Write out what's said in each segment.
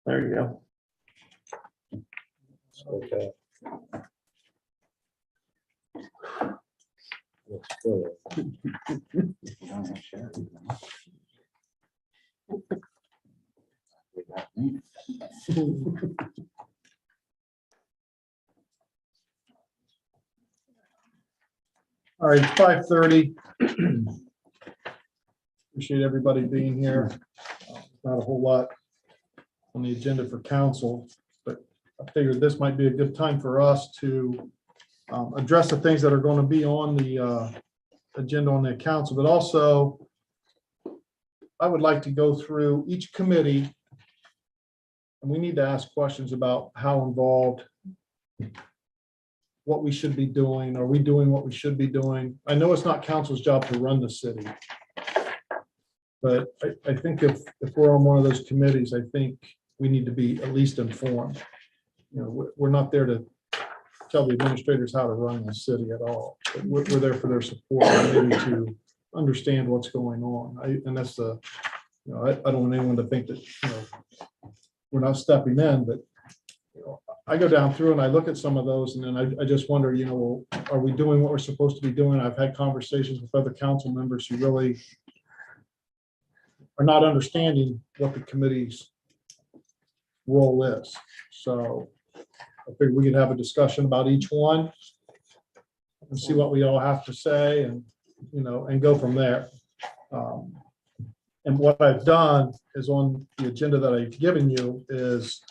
There you go. Okay. Looks good. All right, it's 5:30. Appreciate everybody being here. Not a whole lot on the agenda for council, but I figured this might be a good time for us to address the things that are going to be on the agenda on the council, but also I would like to go through each committee, and we need to ask questions about how involved, what we should be doing. Are we doing what we should be doing? I know it's not council's job to run the city, but I think if we're on one of those committees, I think we need to be at least informed. You know, we're not there to tell the administrators how to run the city at all. But we're there for their support, and maybe to understand what's going on. And that's the, you know, I don't want anyone to think that, you know, we're not stepping in, but you know, I go down through and I look at some of those, and then I just wonder, you know, are we doing what we're supposed to be doing? I've had conversations with other council members who really are not understanding what the committee's role is. So I figured we could have a discussion about each one and see what we all have to say, and, you know, and go from there. And what I've done is on the agenda that I've given you is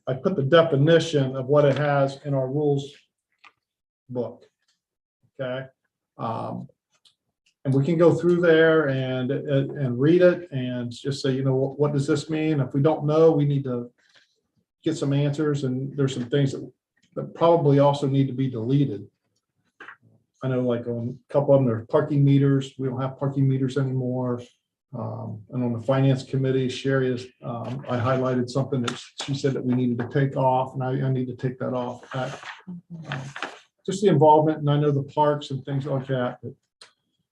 I put the definition of what it has in our rules book. Okay. And we can go through there and read it and just say, you know, what does this mean? If we don't know, we need to get some answers, and there's some things that probably also need to be deleted. I know, like on a couple of them, there's parking meters. We don't have parking meters anymore. And on the finance committee, Sherry is, I highlighted something that she said that we needed to take off, and I need to take that off. Just the involvement, and I know the parks and things like that. But,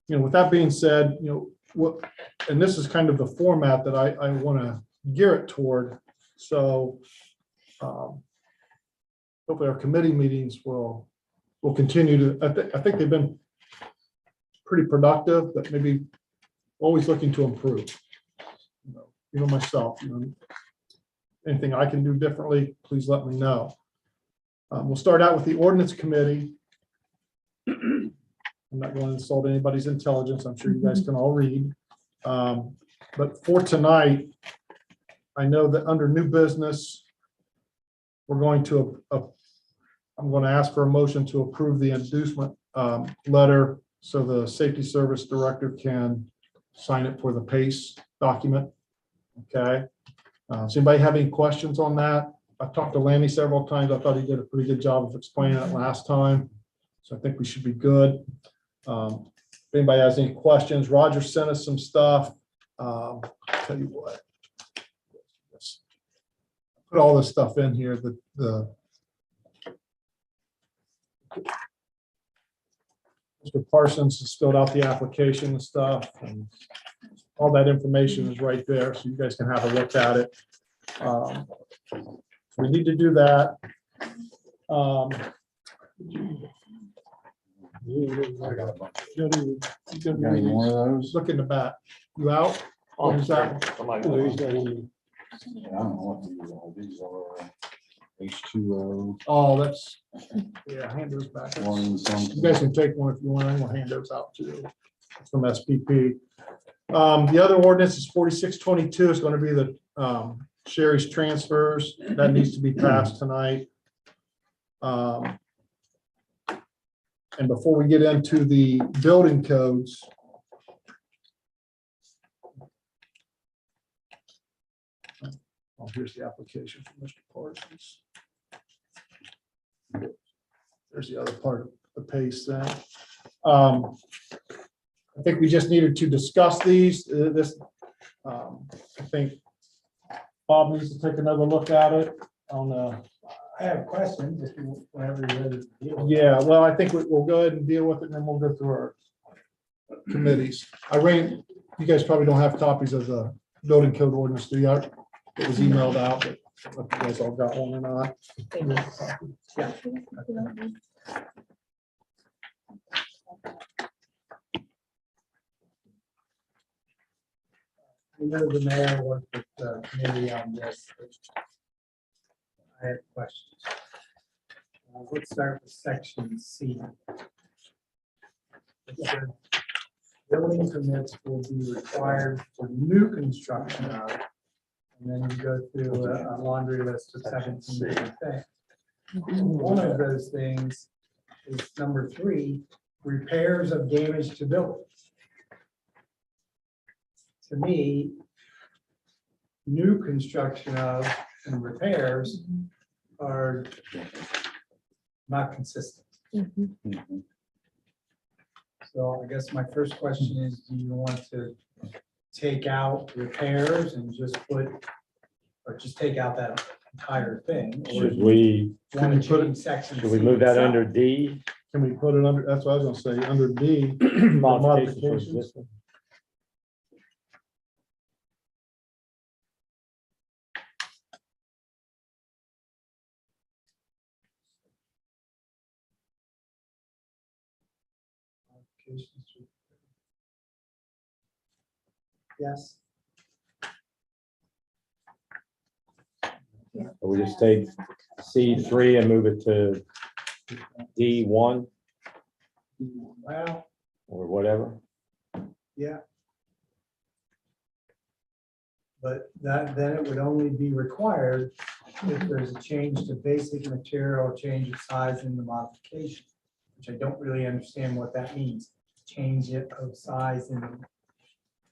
you know, with that being said, you know, what, and this is kind of the format that I want to gear it toward. So hopefully our committee meetings will continue to, I think they've been pretty productive, but maybe always looking to improve. You know myself, you know, anything I can do differently, please let me know. We'll start out with the ordinance committee. I'm not going to insult anybody's intelligence. I'm sure you guys can all read. But for tonight, I know that under new business, we're going to, I'm going to ask for a motion to approve the inducement letter so the safety service director can sign it for the PACE document. Okay. Does anybody have any questions on that? I've talked to Lanny several times. I thought he did a pretty good job of explaining it last time. So I think we should be good. If anybody has any questions, Roger sent us some stuff. I'll tell you what. Put all this stuff in here. Mr. Parsons has filled out the application and stuff, and all that information is right there, so you guys can have a look at it. We need to do that. I got a bunch. Got any more of those? Look in the back. You out? Oh, What is that? somebody- Yeah, I don't know what these are. H2O, Oh, that's, yeah, hand those back. one something. You guys can take one if you want. I'm gonna hand those out too. It's from SPP. The other ordinance is 4622. It's going to be the Sherry's transfers. That needs to be passed tonight. And before we get into the building codes, oh, here's the application for Mr. Parsons. There's the other part of the PACE thing. I think we just needed to discuss these. I think Bob needs to take another look at it on I have questions if you, whenever you're ready to deal with it. yeah, well, I think we'll go ahead and deal with it, and then we'll go through our committees. You guys probably don't have copies of the building code ordinance, do you? It was emailed out, but if you guys all got one or not. Yeah. I know the mayor worked with the committee on this. I have questions. Let's start with section C. It said, building permits will be required for new construction of, and then you go through a laundry list of 17 different things. One of those things is number 3, repairs of damage to buildings. To me, new construction of and repairs are not consistent. Mhm. So I guess my first question is, do you want to take out repairs and just put, or just take out that entire thing? Or Should do we, you want Can to you put it- change section? should we C move that itself? under D? Can we put it under, that's what I was gonna say, under D, Modifications for modifications. existing. Yes, Or we just take C3 and move it to D1 well, or whatever? yeah. But that, then it would only be required if there's a change to basic material, change of size in the modification, which I don't really understand what that means. Change it of size in.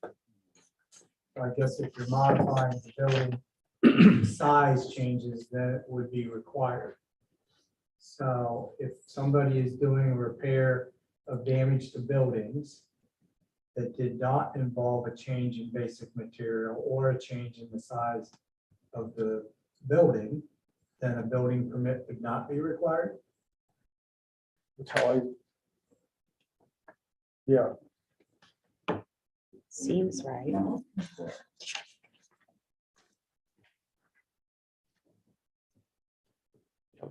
So I guess if you're modifying the building, size changes, then it would be required. So if somebody is doing a repair of damage to buildings that did not involve a change in basic material or a change in the size of the building, then a building permit would not be required. That's how I. Yeah, Seems right.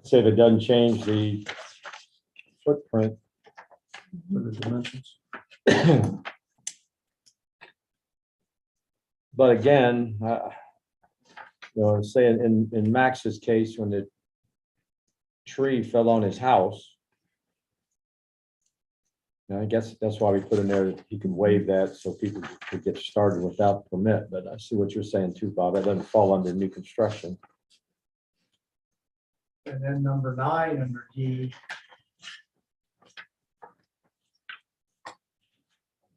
Say if it doesn't change the footprint. for the dimensions. But again, say in Max's case, when the tree fell on his house, and I guess that's why we put in there that he can waive that so people could get started without permit. But I see what you're saying too, Bob. That doesn't fall under new construction. And then number 9 under D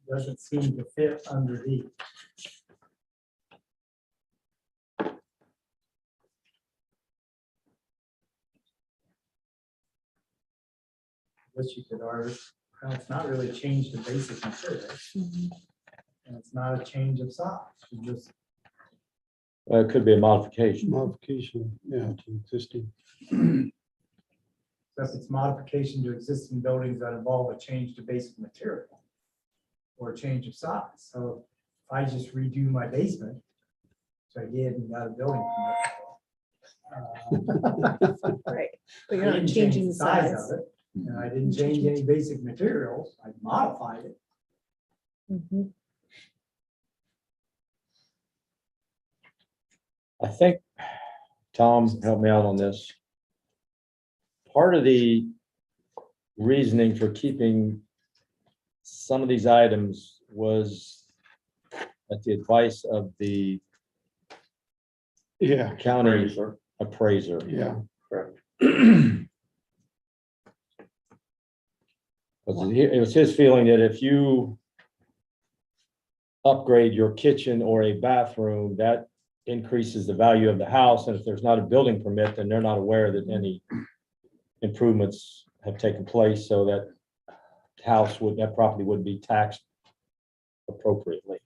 doesn't seem to fit under D. Guess you could argue, well, it's not really a change to basic material, and it's not a change of size. You just, It could be a modification. Modification, yeah, to existing. if it's modification to existing buildings that involve a change to basic material or a change of size. So if I just redo my basement, which I did and got a building permit. Right. But I you're not didn't change changing the the size size. of it, and I didn't change any basic materials, I modified it. Mhm. I think, Tom, help me out on this. Part of the reasoning for keeping some of these items was at the advice of the Yeah, county appraiser. yeah. It was his feeling that if you upgrade your kitchen or a bathroom, that increases the value of the house. And if there's not a building permit, then they're not aware that any improvements have taken place, so that that property would be taxed appropriately.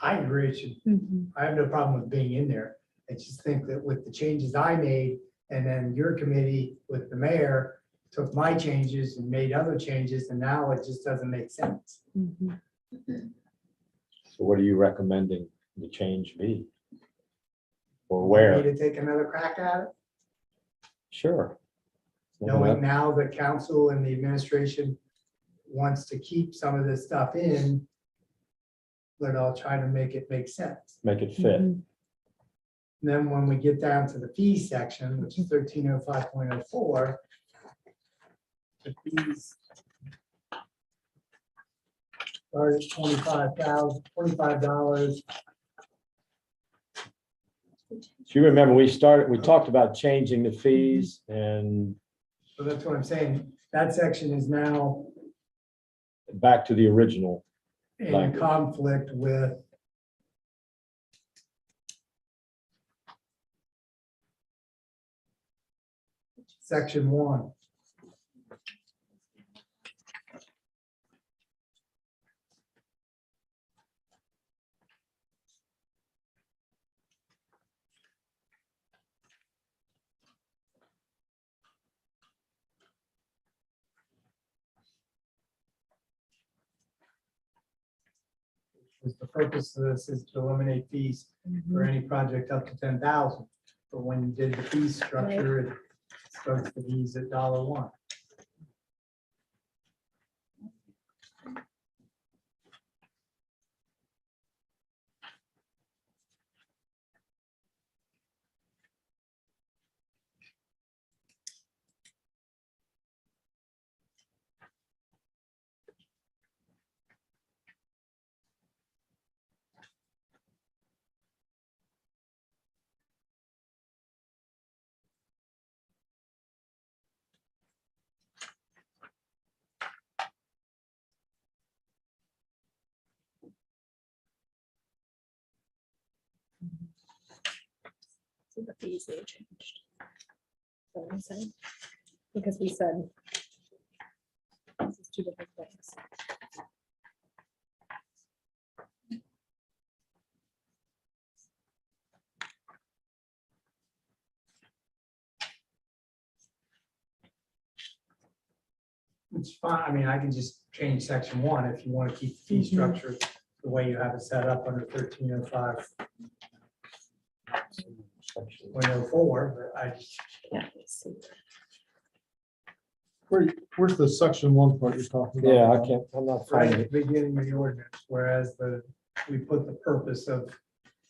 I agree, it should, Mhm. I have no problem with being in there. I just think that with the changes I made, and then your committee with the mayor took my changes and made other changes, and now it just doesn't make sense. Mhm. So what are you recommending the change be? or Want me where? to take another crack at it, Sure. knowing now that council and the administration wants to keep some of this stuff in, but I'll try to make it make sense. Make it fit. Mhm. Then when we get down to the fee section, which is 1305.04, the fees start at $25. Do you remember we talked about changing the fees and So that's what I'm saying. That section is now back to the original? in Language. conflict with section 1. Is the purpose of this is to eliminate fees for any project up to 10,000. But when you did the fee structure, it starts the fees at $1. So the fees they changed. What I'm saying. Because we said this is two different things. It's fine. I mean, I can just change section 1 if you want to keep the fee structure the way you have it set up under 1305.04, but I Yeah. let's see. Where's the section 1 part you're talking about? Yeah, I'm not right finding at it. the beginning of the ordinance, whereas we put the purpose of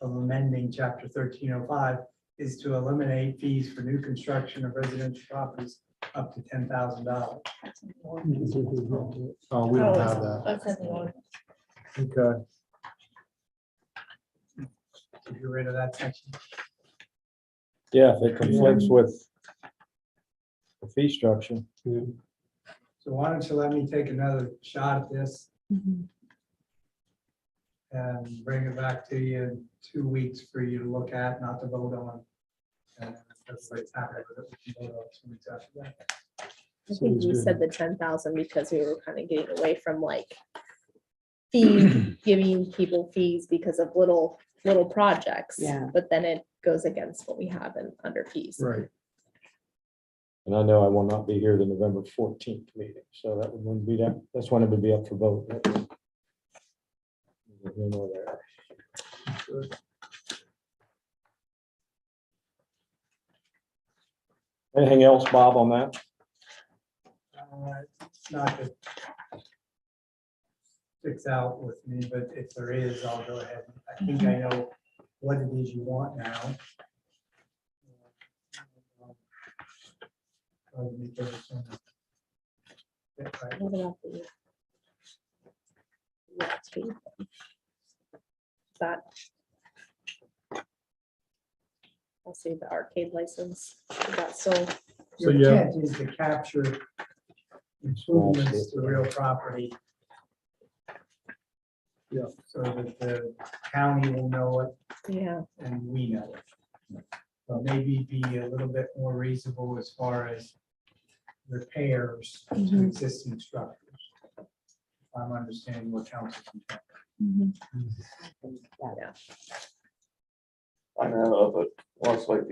amending chapter 1305 is to eliminate fees for new construction of residential properties up to $10,000. Oh, we don't have that. That's in the order. Okay. To get rid of that section. Yeah, if it conflicts with the fee structure. So why don't you let me take another shot at this Mhm. and bring it back to you in 2 weeks for you to look at, not to vote on. And if everybody's happy with it, we can vote on it 2 weeks after that. I think Sounds we good. said the 10,000 because we were kind of getting away from like fee, giving people fees because of little projects. Yeah. But then it goes against what we have in under fees. Right. And I know I will not be here the November 14th meeting, so that would be that's when it would be up for vote. Here nor there. Anything else, Bob, on that? It's not that sticks out with me, but if there is, I'll go ahead. I think I know what it is you want now. Right. What about the last fee? That. I'll see the arcade license. Is that still, So, Your yeah. intent is to capture improvements to real property. Yeah. So that the county will know it yeah, and we know it. But maybe be a little bit more reasonable as far as repairs to Mhm. existing structures. If I'm understanding what council's intent. yeah. I know, but once like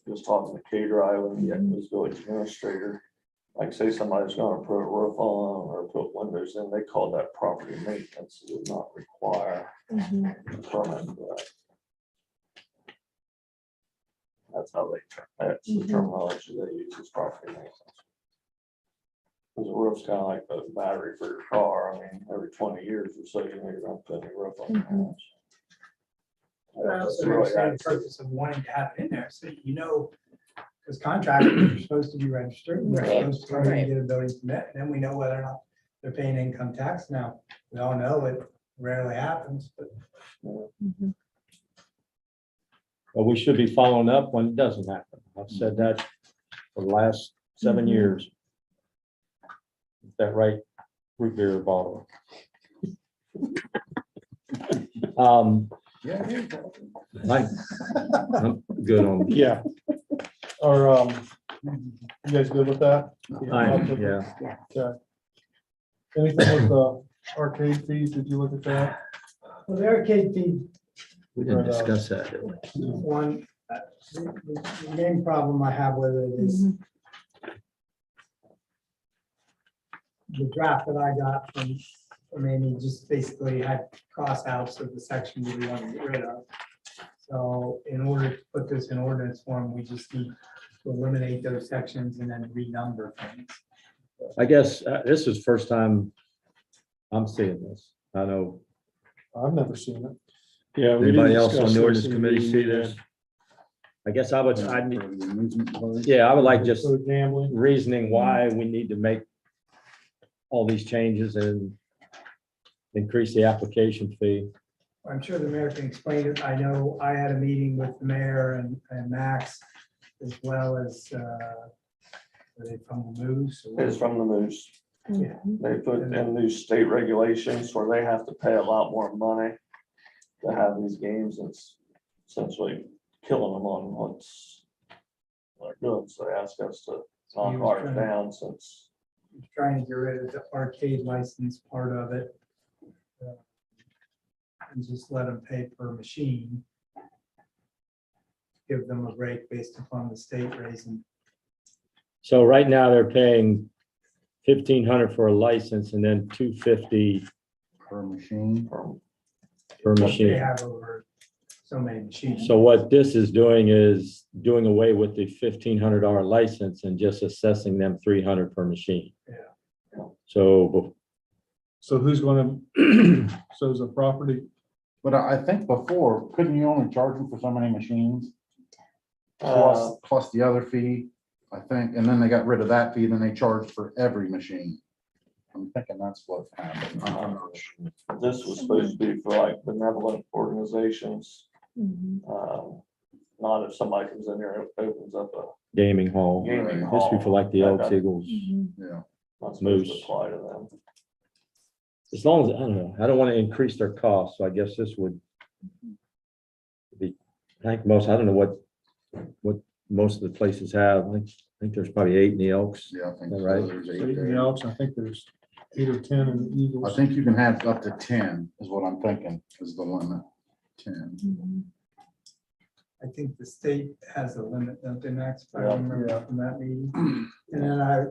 just talking to Cater Island, his village administrator, like say somebody's gonna put a roof on or put windows in, they call that property maintenance, it would not require Mhm. a permit for that. That's how that's the terminology they use as property maintenance. Because a roof's kind of like the battery for your car. I mean, every 20 years or so, you know, you're gonna put a new roof on your house. I That's also really understand the accurate. purpose of wanting to have it in there, so you know, because contractors are supposed to be registered, and they're Right, supposed to come in right. and get a building permit, and then we know whether or not they're paying income tax. Now, we all know it rarely happens, but But we should be following up when it doesn't happen. I've said that for the last 7 Mhm. years. That right root beer bottle. Yeah. I'm good on, Yeah. Or, you guys good with that? yeah. Okay. Anything with the arcade fees? Did you look at that? well, the arcade fee, We didn't discuss that. did we? one, the main problem I have with it is the draft that I got from Amy just basically had cross outs of the section we want to get rid of. So in order to put this in ordinance form, we just need to eliminate those sections and then renumber things. I guess this is first time I'm seeing this. I know, I've never seen it. Yeah. we anybody didn't else on discuss the this ordinance in the committee meeting see we this? had. I guess I would, Yeah. yeah, I would like just For the gambling. reasoning why we need to make all these changes and increase the application fee. I'm sure the mayor can explain it. I know I had a meeting with the mayor and Max, as well as, are they from the Moose? or- It's from the Moose. Yeah. They put in new state regulations where they have to pay a lot more money to have these games. It's essentially killing them on what's they're doing. So they ask us to So he knock was ours trying- down since Trying to get rid of the arcade license part of it. And just let them pay per machine. Give them a break based upon the state raising. So right now they're paying $1,500 for a license and then $250 Per machine. from per They machine. have over so many machines. So what this is doing is doing away with the $1,500 license and just assessing them $300 per machine. Yeah. So So who's gonna, so is the property, But I think before, couldn't you only charge them for so many machines? uh, Plus the other fee, I think, and then they got rid of that fee, then they charged for every machine. I'm thinking that's what happened. I'm not sure. this was supposed to be for like benevolent organizations. Mhm. Not if somebody comes in here and opens up a gaming hall, gaming this would be for hall. like the That Elks, doesn't- Eagles, Mhm. Yeah, Not supposed to Moose. apply to them. as long as, I don't know, I don't want to increase their costs, so I guess this would be, I think most, I don't know what most of the places have. I think there's probably 8 in the Elks. yeah, I think All so. right. There's so 8 in the there. Elks, I think there's 8 or 10 in the I Eagles. think you can have up to 10 is what I'm thinking is the limit. 10. Mhm. I think the state has a limit, don't they, Max? If I Yeah. remember from that meeting. And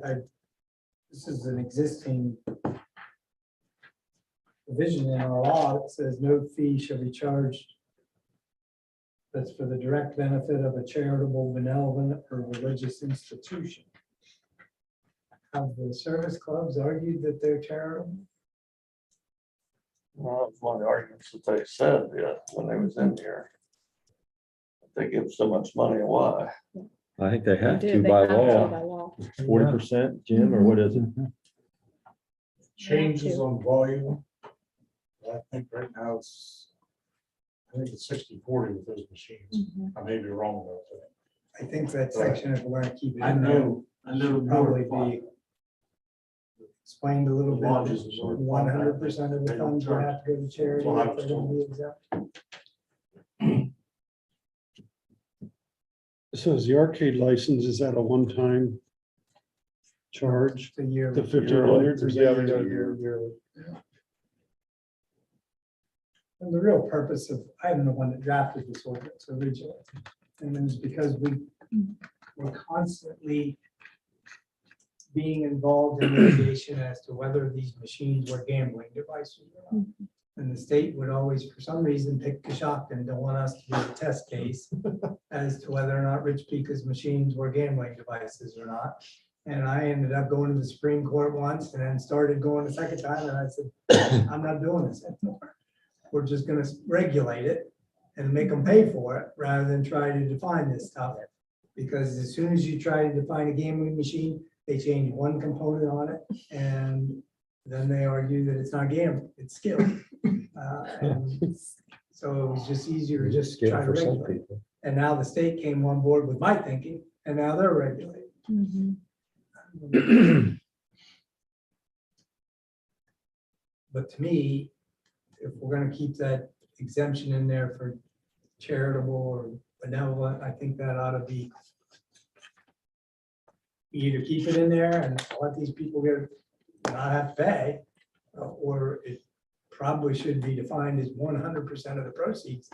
then this is an existing provision in our law that says no fee shall be charged. That's for the direct benefit of a charitable, benevolent, or religious institution. Have the service clubs argued that they're charitable? Well, it's one of the arguments that they said, yeah, when they was in here. They give so much money, why? I think they have They to do, they by have to law, by law. 40%, Jim, or what is it? Changes on volume. I think right now I think it's 60/40 with those machines. Mhm. I may be wrong about that. I think that section, if we're gonna keep it I in there, know should probably be explained a little The lodges bit. is sort of- 100% of the They don't funds will have to go to charity. Well, I if was they're gonna told. be exempt. So is the arcade license, is that a one-time charge? It's a year. The 1,500? or is that Yeah, they gotta yearly? do it yearly. And the real purpose of, I'm the one that drafted this ordinance originally. And it was because we were constantly being involved in litigation as to whether these machines were gambling devices or not. And the state would always, for some reason, pick Coshocton to want us to do a test case as to whether or not Rich Pika's machines were gambling devices or not. And I ended up going to the Supreme Court once and then started going the second time, and I said, I'm not doing this anymore. We're just gonna regulate it and make them pay for it rather than try to define this stuff. Because as soon as you try to define a gambling machine, they change one component on it, and then they argue that it's not gambling, it's skill. And so it was just easier to just Just try skip to for some regulate. people. And now the state came on board with my thinking, and now they're regulating. Mhm. But to me, if we're gonna keep that exemption in there for charitable or benevolent, I think that ought to be either keep it in there and let these people get, not have to pay, or it probably should be defined as 100% of the proceeds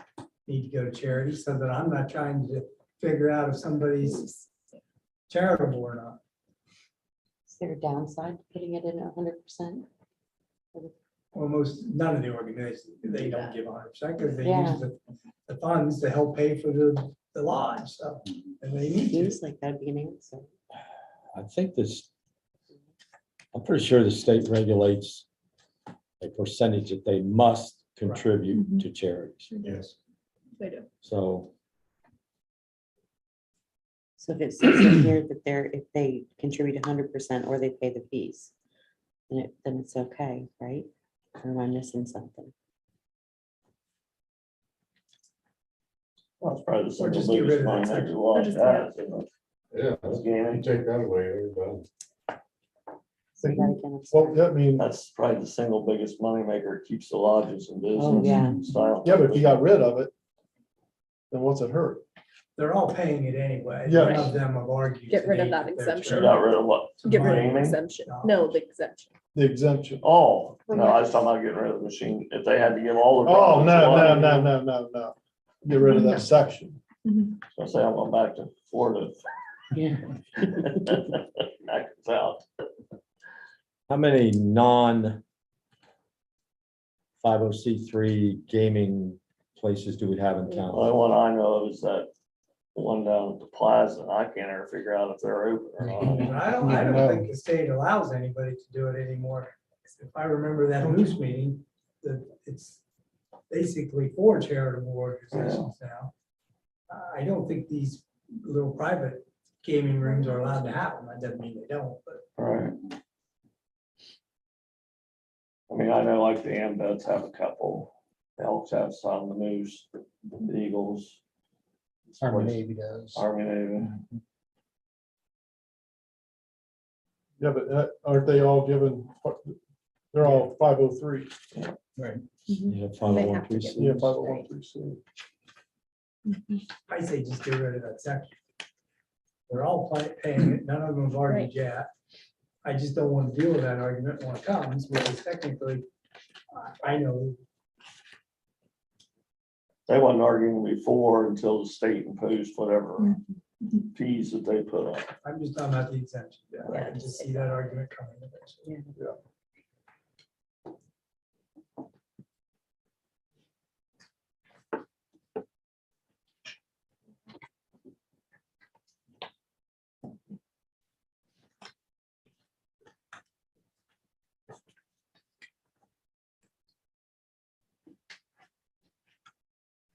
need to go to charity, so that I'm not trying to figure out if somebody's charitable or not. Is there a downside to putting it in 100%? Almost none of the organizations, they don't give 100% because they Yeah. use the funds to help pay for the lodge, so, and they need to. Seems like that'd be an answer. I think this, I'm pretty sure the state regulates a percentage that they must contribute Mhm. to charities. Yes. They do. So, So if it says in here that if they contribute 100% or they pay the fees, then it's okay, right? Or am I missing something? Well, it's probably the Or single just get rid biggest of that money section. maker lodge just- has, isn't it? Yeah, It's you gaming. take that away, you're done. Say that again, I'm Well, sorry. I mean, That's probably the single biggest money maker. It keeps the lodges in Oh, business. yeah. and style. yeah, but if you got rid of it, then what's it hurt? They're all paying it anyway. Yeah. None of them have argued. Get rid of today that they're exemption. You got rid of what? Get rid of the Gaming? exemption. No, the exemption. The exemption. Oh, no, I was talking about getting rid of the machine. If they had to give all the. Oh, profits no, away, no, no, no, no, no. Get rid of that section. I say I'm going back to Florida. Yeah. Back south. how many non 501c3 gaming places do we have in The town? only one I know of is that one down at the plaza, and I can't ever figure out if they're open or not. I No. don't think the state allows anybody to do it anymore. If I remember that Moose meeting, that it's basically for charitable organizations now. I don't think these little private gaming rooms are allowed to have them. That doesn't mean they don't, but Right. I mean, I know like the Ambets have a couple, the Elks have some, the Moose, the Eagles. Army Navy does. Army Navy. Yeah, but aren't they all given, they're all 503. Right. Yeah, They have to get 501c3. Yeah, 501(c)(3). I say just get rid of that section. They're all paying it. None of them have argued Right. yet. I just don't want to deal with that argument when it comes, because technically, I know They wasn't arguing before until the state imposed whatever fees that they put on. I'm just talking about the exemption. I Yeah, can just just take see that argument coming eventually.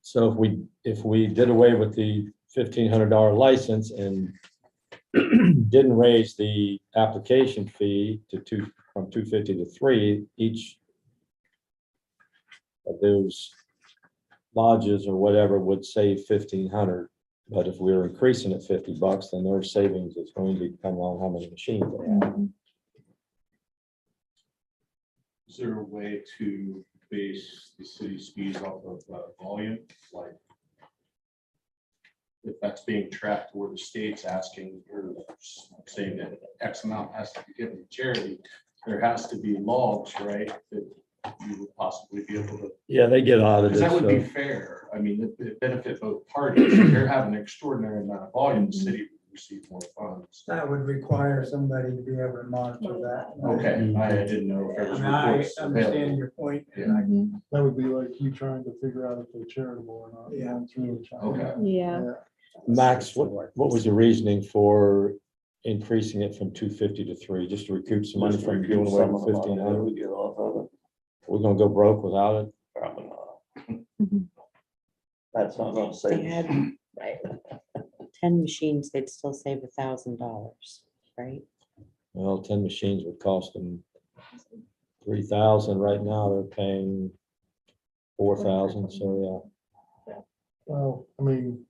So if we did away with the $1,500 license and didn't raise the application fee from 250 to 3, each of those lodges or whatever would save 1,500. But if we were increasing it $50, then their savings is going to depend on how many machines they have. Is there a way to base the city's fees off of volume, like if that's being tracked where the state's asking or saying that X amount has to be given to charity, there has to be logs, right? That you would possibly be able to, Yeah, they get audited. because that would be So fair. I mean, it benefit both parties. If they're having an extraordinary amount of volume, the city receive more funds. That would require somebody to be able to monitor that. Okay, I didn't know if there I was mean, I reports understand available. your point, and I That would be like you trying to figure out if they're charitable or not. Yeah. Going through and trying- Okay. Yeah. Max, what was the reaasoning for increasing it from 250 to 3, just to recoup some money Just from recoup doing away some with of the money that 1,500? we get off of it. We're gonna go broke without it? Probably not. Mhm. That's not gonna They save. had Right. 10 machines, they'd still save $1,000, right? Well, 10 machines would cost them 3,000. Right now, they're paying 4,000, so Well, I mean,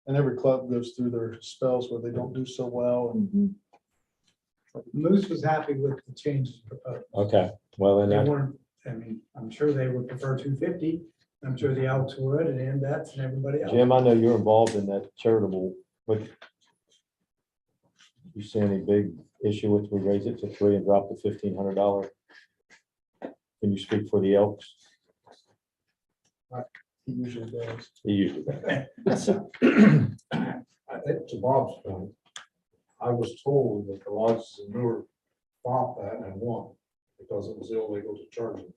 and every club goes through their spells where they don't do so well. And Mhm. Moose was happy with the changes proposed. yeah, okay, well, then They that, weren't, I mean, I'm sure they would prefer 250. I'm sure the Elks would, and Ambets and everybody else. Jim, I know you're involved in that charitable, but you see any big issue with we raise it to 3 and drop the $1,500? Can you speak for the Elks? he usually does. He usually does. I think to Bob's point, I was told that the lodges in Newark fought that and won because it was illegal to charge them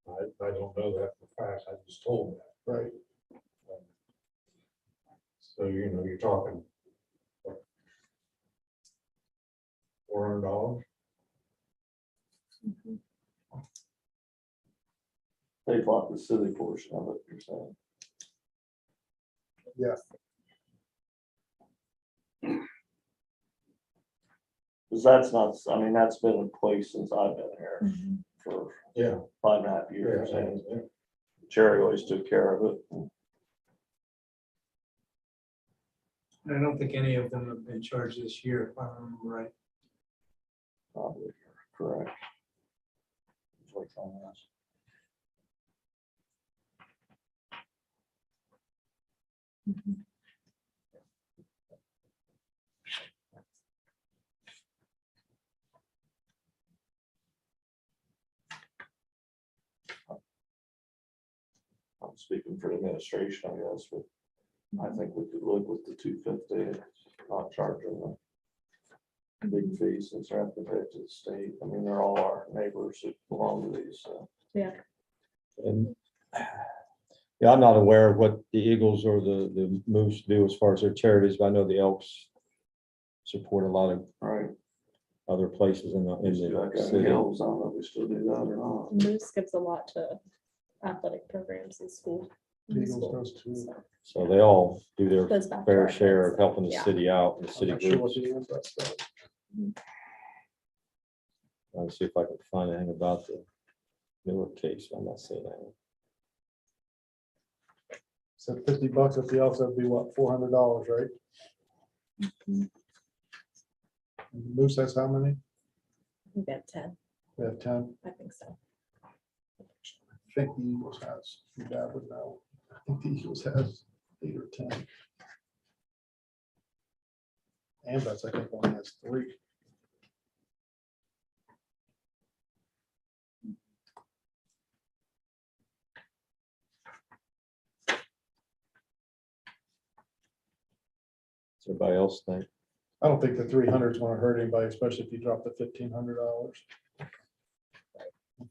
that. I don't know that for fact, I was told that. Right. So, you know, you're talking $400. They bought the city portion of it, you're saying. Yeah. Because that's not, I mean, that's been in place since I've been here Mhm. for Yeah. 5.5 years, Yeah, and yeah. Jerry always took care of it. I don't think any of them have been charged this year, if I remember right. Probably correct. It's like something else. Mhm. I'm speaking for the administration, I guess, but I think we could live with the 250, not charging them big fees since they're having to pay to the state. I mean, they're all our neighbors that belong to these, so. Yeah. And yeah, I'm not aware of what the Eagles or the Moose do as far as their charities, but I know the Elks support a lot of Right. other places in the Like city. Hills, I don't know if we still do that or not. Moose gives a lot to athletic programs in school. in Eagles school, does too. so So they all do their goes back to fair our share kids. of helping the Yeah. city out and the I'm city not sure what groups. the Ambets does. I'll see if I can find anything about the Newark case. I'm not seeing that. So $50 at the Elks, that'd be what, $400, right? Mhm. And Moose has how many? We got 10, We have 10. I think so. I think the Eagles has, your dad would know. I think the Eagles has 8 or 10. Ambets, I think, only has 3. Does everybody else think? I don't think the 300 is gonna hurt anybody, especially if you drop the $1,500.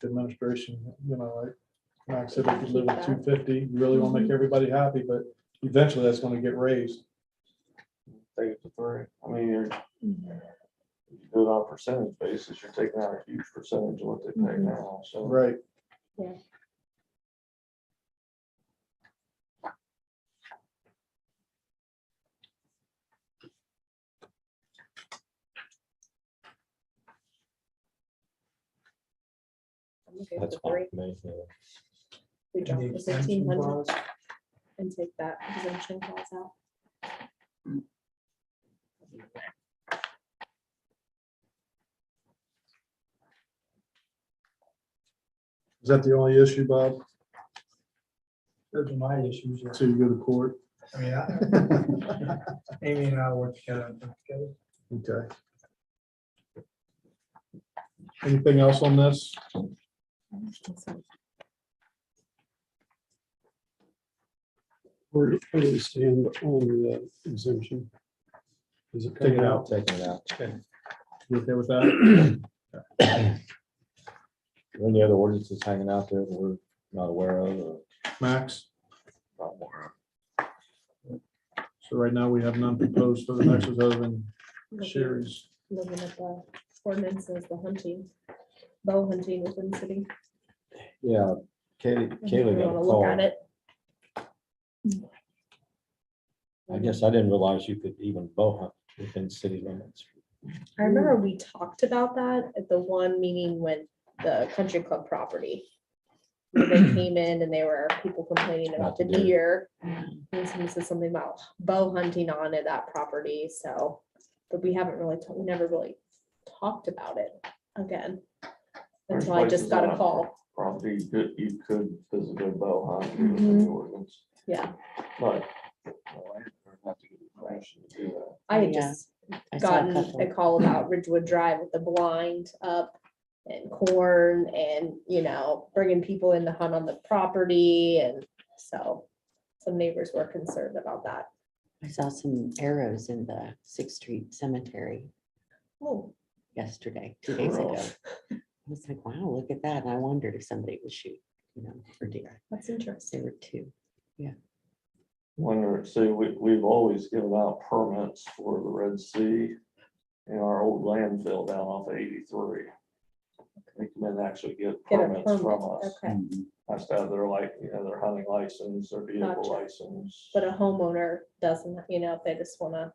The administration, you know, like Max said, if you live at 250, you really wanna make everybody happy, but eventually that's gonna get raised. Take it to 3. I mean, you're, Mhm. if you do it on a percentage basis, you're taking out a huge percentage of what they pay Mhm. now, so. Right. Yeah. I'm okay with That's the fine. 3. with me, yeah. We And drop the the exemption 1,500 clause, and take that exemption clause out. Is that the only issue, Bob? those are my issues. yeah. So you go to court? I mean, Amy and I work together. and put together. Okay. Anything else on this? Where do we stand on the exemption? Is it Take coming it out? out. Taking it out. You okay with that? Any other ordinances hanging out there that we're not aware of? Or Max? Not more. So right now we have none proposed for the next other than Looking Sherry's. looking at the ordinances, the hunting, bow hunting within the city. Yeah, Kaylee If you got a wanna look at call. it. I guess I didn't realize you could even bow hunt within city limits. I remember we talked about that at the one meeting when the country club property. where They came in and they were people complaining about the About the deer. deer. And somebody said something about bow hunting on it, that property, so, but we haven't really, we never really talked about it again. There's Until I just places got on a that call, Property that you could physically bow hunt using the ordinance, yeah, but. well, I have to get permission to do that. I had Yeah, just I saw a gotten couple. a call about Ridgewood Drive with the blind up and corn and, bringing people in to hunt on the property. And so some neighbors were concerned about that. I saw some arrows in the Sixth Street Cemetery Oh, yesterday, 2 days ago. Really? I was like, wow, look at that. And I wondered if somebody would shoot, for deer. that's There interesting. were two. Wonder, see, we've always given out permits for the Red Sea in our old landfill down off of 83. They come in and actually get Get a permits permit, from us. okay. Has to have their their hunting license, their vehicle Gotcha. license. But a homeowner doesn't, if they just wanna,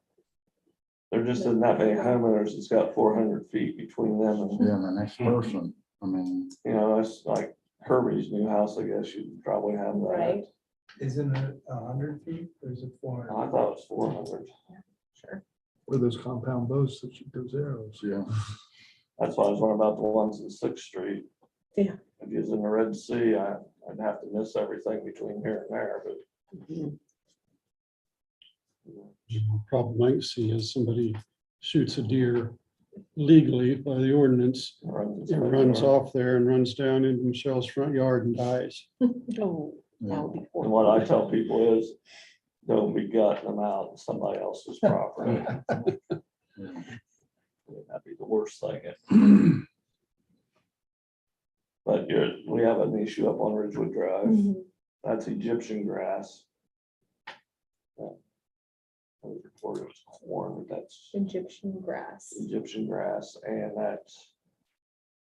There just isn't that many homeowners that's got 400 feet between them and, Yeah, and the next person, I mean, it's like Herbie's new house, I guess you'd probably have that. right? Isn't it 100 feet or is it 400? I thought it was 400. Sure. Or those compound bows that shoot those arrows. yeah. That's why I was wondering about the ones in Sixth Street. Yeah. If you was in the Red Sea, I'd have to miss everything between here and there, but. Mhm. Problem might see is somebody shoots a deer legally by the ordinance. It runs off there and runs down into Michelle's front yard and dies. Oh, that would be And horrible. what I tell people is, don't be gutting them out on somebody else's property. That'd be the worst thing. But we have an issue up on Ridgewood Drive. Mhm. That's Egyptian grass. I was reported it was corn, but that's Egyptian grass. Egyptian grass, and that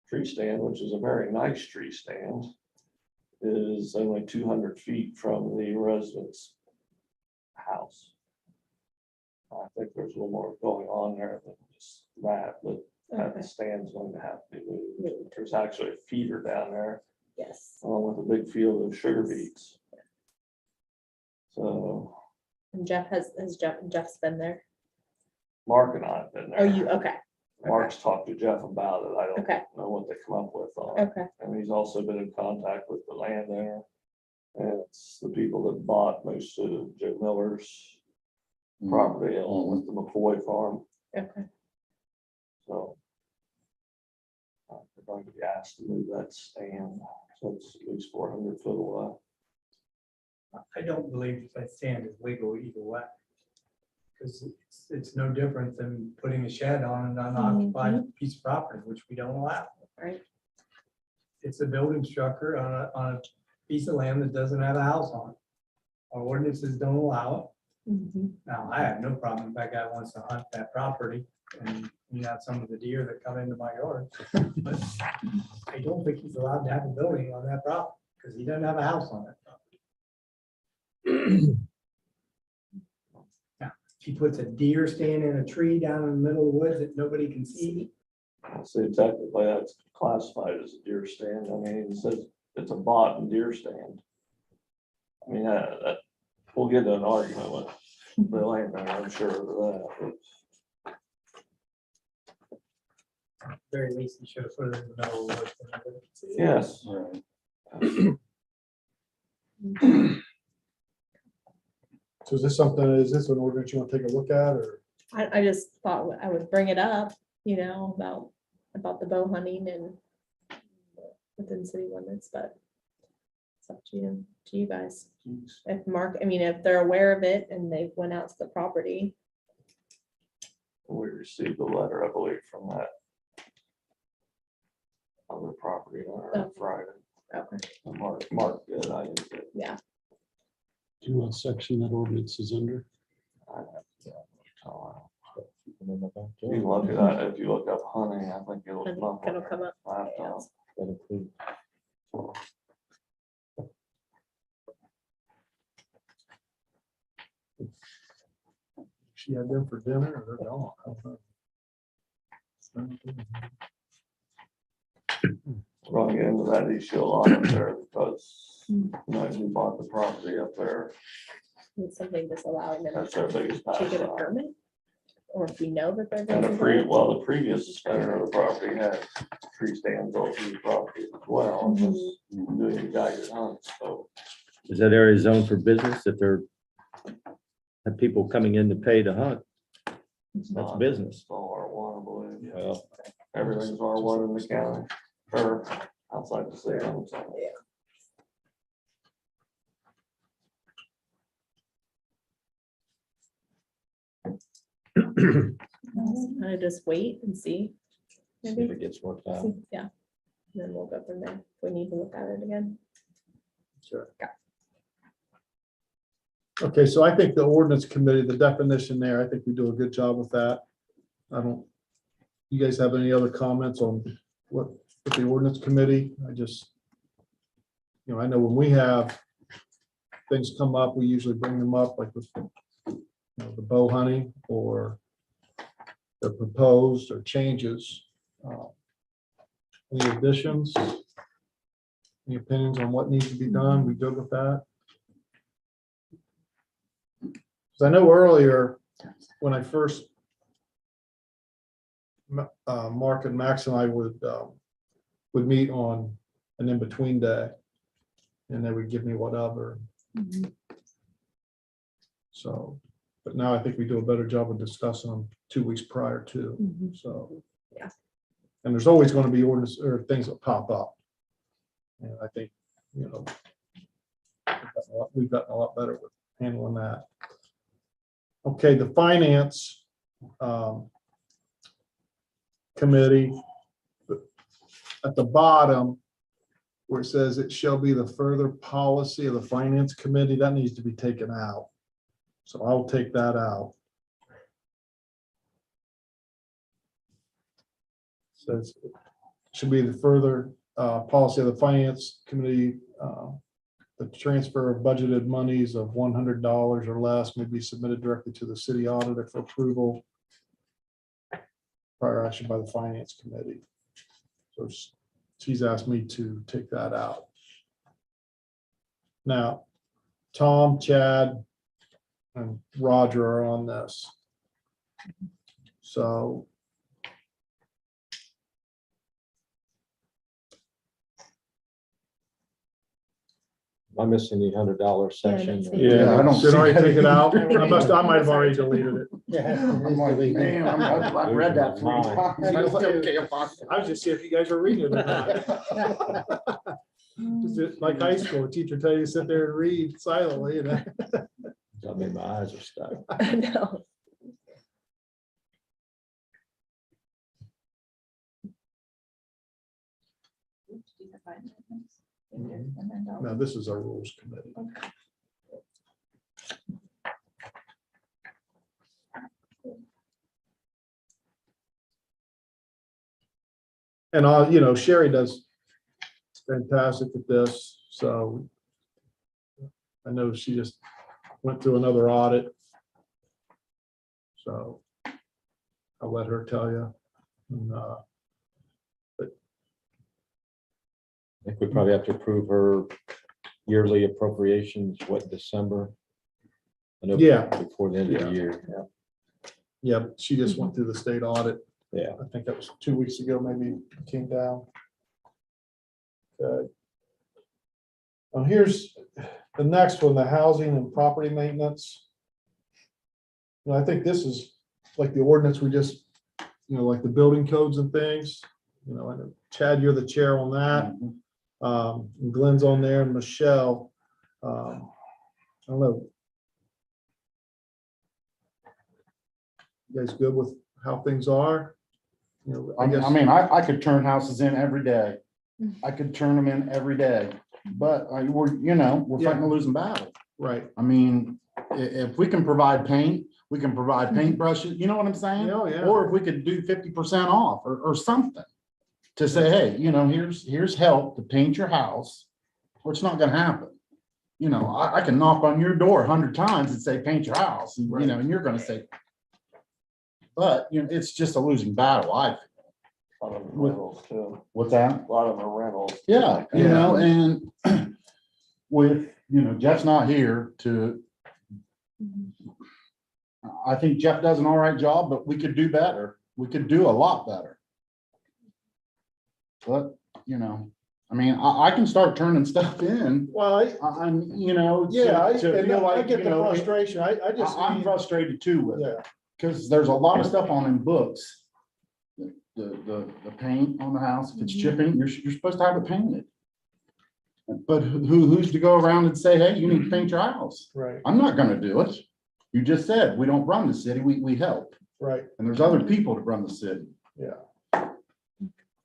tree stand, which is a very nice tree stand, is only 200 feet from the resident's house. I think there's a little more going on there than just that, but Okay, that stand's going to have to be moved. Moved. There's actually a feeder down there, yes. along with a big field of sugar beets. So And Jeff's been there. Mark and I have been there. Oh, you, okay, Mark's talked to Jeff about it. I don't okay, know what they come up with on it. okay. And he's also been in contact with the landowner. And it's the people that bought most of Joe Miller's property along with the McCoy farm, Okay. so. They're going to be asked to move that stand, so it's at least 400 foot away. I don't believe that stand is legal either way. Because it's no different than putting a shed on an unoccupied piece of property, which we don't allow. Right. It's a building structure on a piece of land that doesn't have a house on it. Our ordinances don't allow it. Mhm. Now, I have no problem if that guy wants to hunt that property and you have some of the deer that come into my yard. But I don't think he's allowed to have a building on that property because he doesn't have a house on that property. Now, if he puts a deer stand in a tree down in the middle of the woods that nobody can see, So technically that's classified as a deer stand. I mean, it says it's a bought and deer stand. I mean, that, we'll get into an argument with the landowner, I'm sure of that. but at the very least, he should have put it in the middle of the woods. and nobody could see it. Yes. So is this an ordinance you want to take a look at, or? I just thought I would bring it up, about the bow hunting and within city limits, but it's up to you guys. If Mark, if they're aware of it and they went out to the property. We received a letter, I believe, from that other property owner on Oh. Friday. Okay, Mark did, I didn't. yeah. Do you know what section that ordinance is under? You can look at that, if you look up hunting, I think it'll And come up. it'll come up. Laptop. That includes- She had them for dinner or they're gone. I don't know. We're gonna get into that issue a lot up there because, you know, he bought the property up there. It's something just allowing them That's our biggest to get a passion. permit. Or if we know that they're. And going the to go. the previous owner of the property had tree stands all through the property as well, and was doing guided hunts, so. Is that area zoned for business if they're have people coming in to pay to hunt? it's That's not- business. It's all R1, I believe. Well, Everything's R1 in the county, or outside the city. I'm sorry. I just wait and see. see if Maybe, it gets worked out. yeah. And then we'll go from there. If we need to look at it again. Sure. Okay, so I think the ordinance committee, the definition there, I think we do a good job with that. I don't, you guys have any other comments on what, with the ordinance committee? I just, you know, I know when we have things come up, we usually bring them up, like with, you know, the bow hunting or the proposed or changes. Any additions? Any opinions on what needs to be done? We good with that? So I know earlier, when I first, Mark and Max and I would meet on an in-between day. And they would give me whatever. So, but now I think we do a better job of discussing them 2 weeks prior to, so. Yeah. And there's always going to be ordinance or things that pop up. And I think, you know, we've gotten a lot better with handling that. Okay, the finance committee, at the bottom, where it says it shall be the further policy of the finance committee, that needs to be taken out. So I'll take that out. Says it should be the further policy of the finance committee. The transfer of budgeted monies of $100 or less may be submitted directly to the city auditor for approval. Prior action by the finance committee. So she's asked me to take that out. Now, Tom, Chad, and Roger are on this. So Am I missing the $100 section? that's yeah, I don't should see already that. take it out. I might have already deleted it. I'm like, man, I've read that 3 Mine. times. I still can't find it. I was just seeing if you guys are reading it or not. Is it like high school, a teacher tell you to sit there and read silently and then. I mean, my eyes are stuck. I know. No, this is our rules committee. And you know, Sherry does fantastic at this, so I know she just went through another audit. So I'll let her tell you. And, I think we probably have to approve her yearly appropriations, what, December? I know Yeah. Before the end of the Yeah. year. yeah, she just went through the state audit. Yeah. I think that was 2 weeks ago, maybe it came down. Okay. Here's the next one, the housing and property maintenance. You know, I think this is like the ordinance we just, you know, like the building codes and things. You know, I know Chad, you're the chair on that. And Glenn's on there and Michelle. I don't know. You guys good with how things are. You know, I guess. I mean, I could turn houses in every day. I could turn them in every day, but we're fighting a losing battle. Right. I mean, if we can provide paint, we can provide paintbrushes, you know what I'm saying? Oh, yeah. Or if we could do 50% off or something to say, hey, here's help to paint your house, or it's not gonna happen. I can knock on your door 100 times and say, paint your house, and, Right. and you're gonna say, but, it's just a losing battle. A lot of them are rentals too. What's that? A lot of them are rentals. Yeah, and with, Jeff's not here to, I think Jeff does an all right job, but we could do better. We could do a lot better. But, I mean, I can start turning stuff in. Well, I'm, yeah, I feel like, get the frustration. I just. I'm need- frustrated too with it, Yeah, because there's a lot of stuff on in books. The paint on the house, if it's chipping, you're supposed to have it painted. But who's to go around and say, hey, you need to paint your house? right, I'm not gonna do it. You just said, we don't run the city, we help. right, And there's other people that run the city. yeah.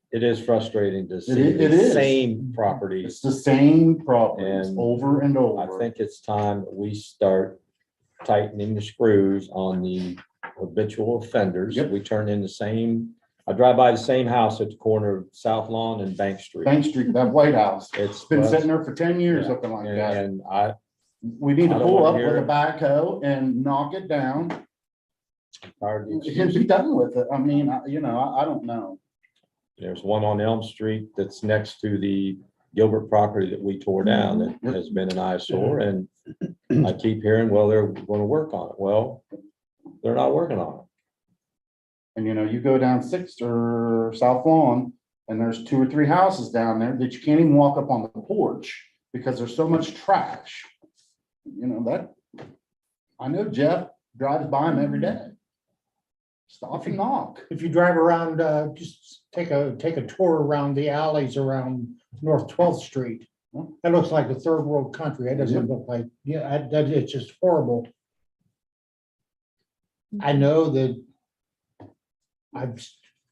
It is frustrating to see It the is. same properties. It's the same problems And over and I over. think it's time that we start tightening the screws on the habitual offenders. Yep. We turn in the same, I drive by the same house at the corner of South Lawn and Bank Street. Bank Street, that White House, It's it's been sitting there for 10 years Yeah. looking like that. And I, We need to I don't pull up wanna with hear a backhoe and knock it down tired of the and be excuses. done with it. I mean, I don't know. There's one on Elm Street that's next to the Gilbert property that we tore down that has been an eyesore, and I keep hearing, well, they're gonna work on it. Well, they're not working on it. And you go down Sixth or South Lawn, and there's 2 or 3 houses down there that you can't even walk up on the porch because there's so much trash. I know Jeff drives by them every day. Stop and knock. If you drive around, just take a tour around the alleys around North 12th Street. That looks like a third world country. It doesn't look like, it's just horrible. I know that I've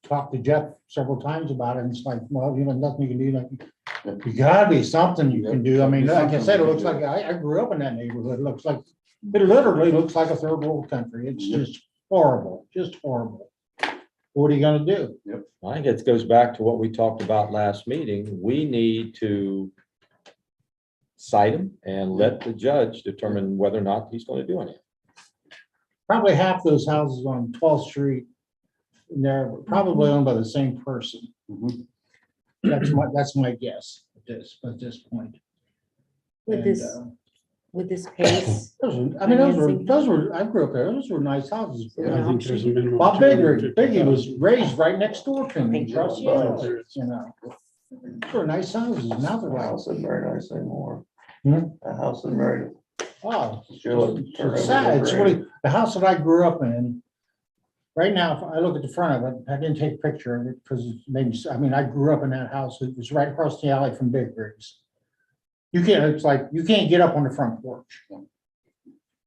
talked to Jeff several times about it, and it's like, well, nothing you can do, like, you gotta be something you can do. I mean, like I said, it looks like, I grew up in that neighborhood. It literally looks like a third world country. It's just horrible, just horrible. What are you gonna do? I think it goes back to what we talked about last meeting. We need to cite him and let the judge determine whether or not he's gonna do anything. Probably half those houses on 12th Street, they're probably owned by the same person. Mhm. That's my guess at this point. With And, this, with this pace, those were, I grew up there, those were nice houses. I think there's a minimum. Bob Biggie 250,000. was raised right next door to me, Thank you. trust me, Those were nice houses, now they're The like, house isn't very nice anymore. Hmm? The house isn't very. oh, It's sad. It's really, the house that I grew up in, right now, if I look at the front of it, I didn't take a picture of it because it made me, I grew up in that house. It was right across the alley from Big Rigs. It's like, you can't get up on the front porch.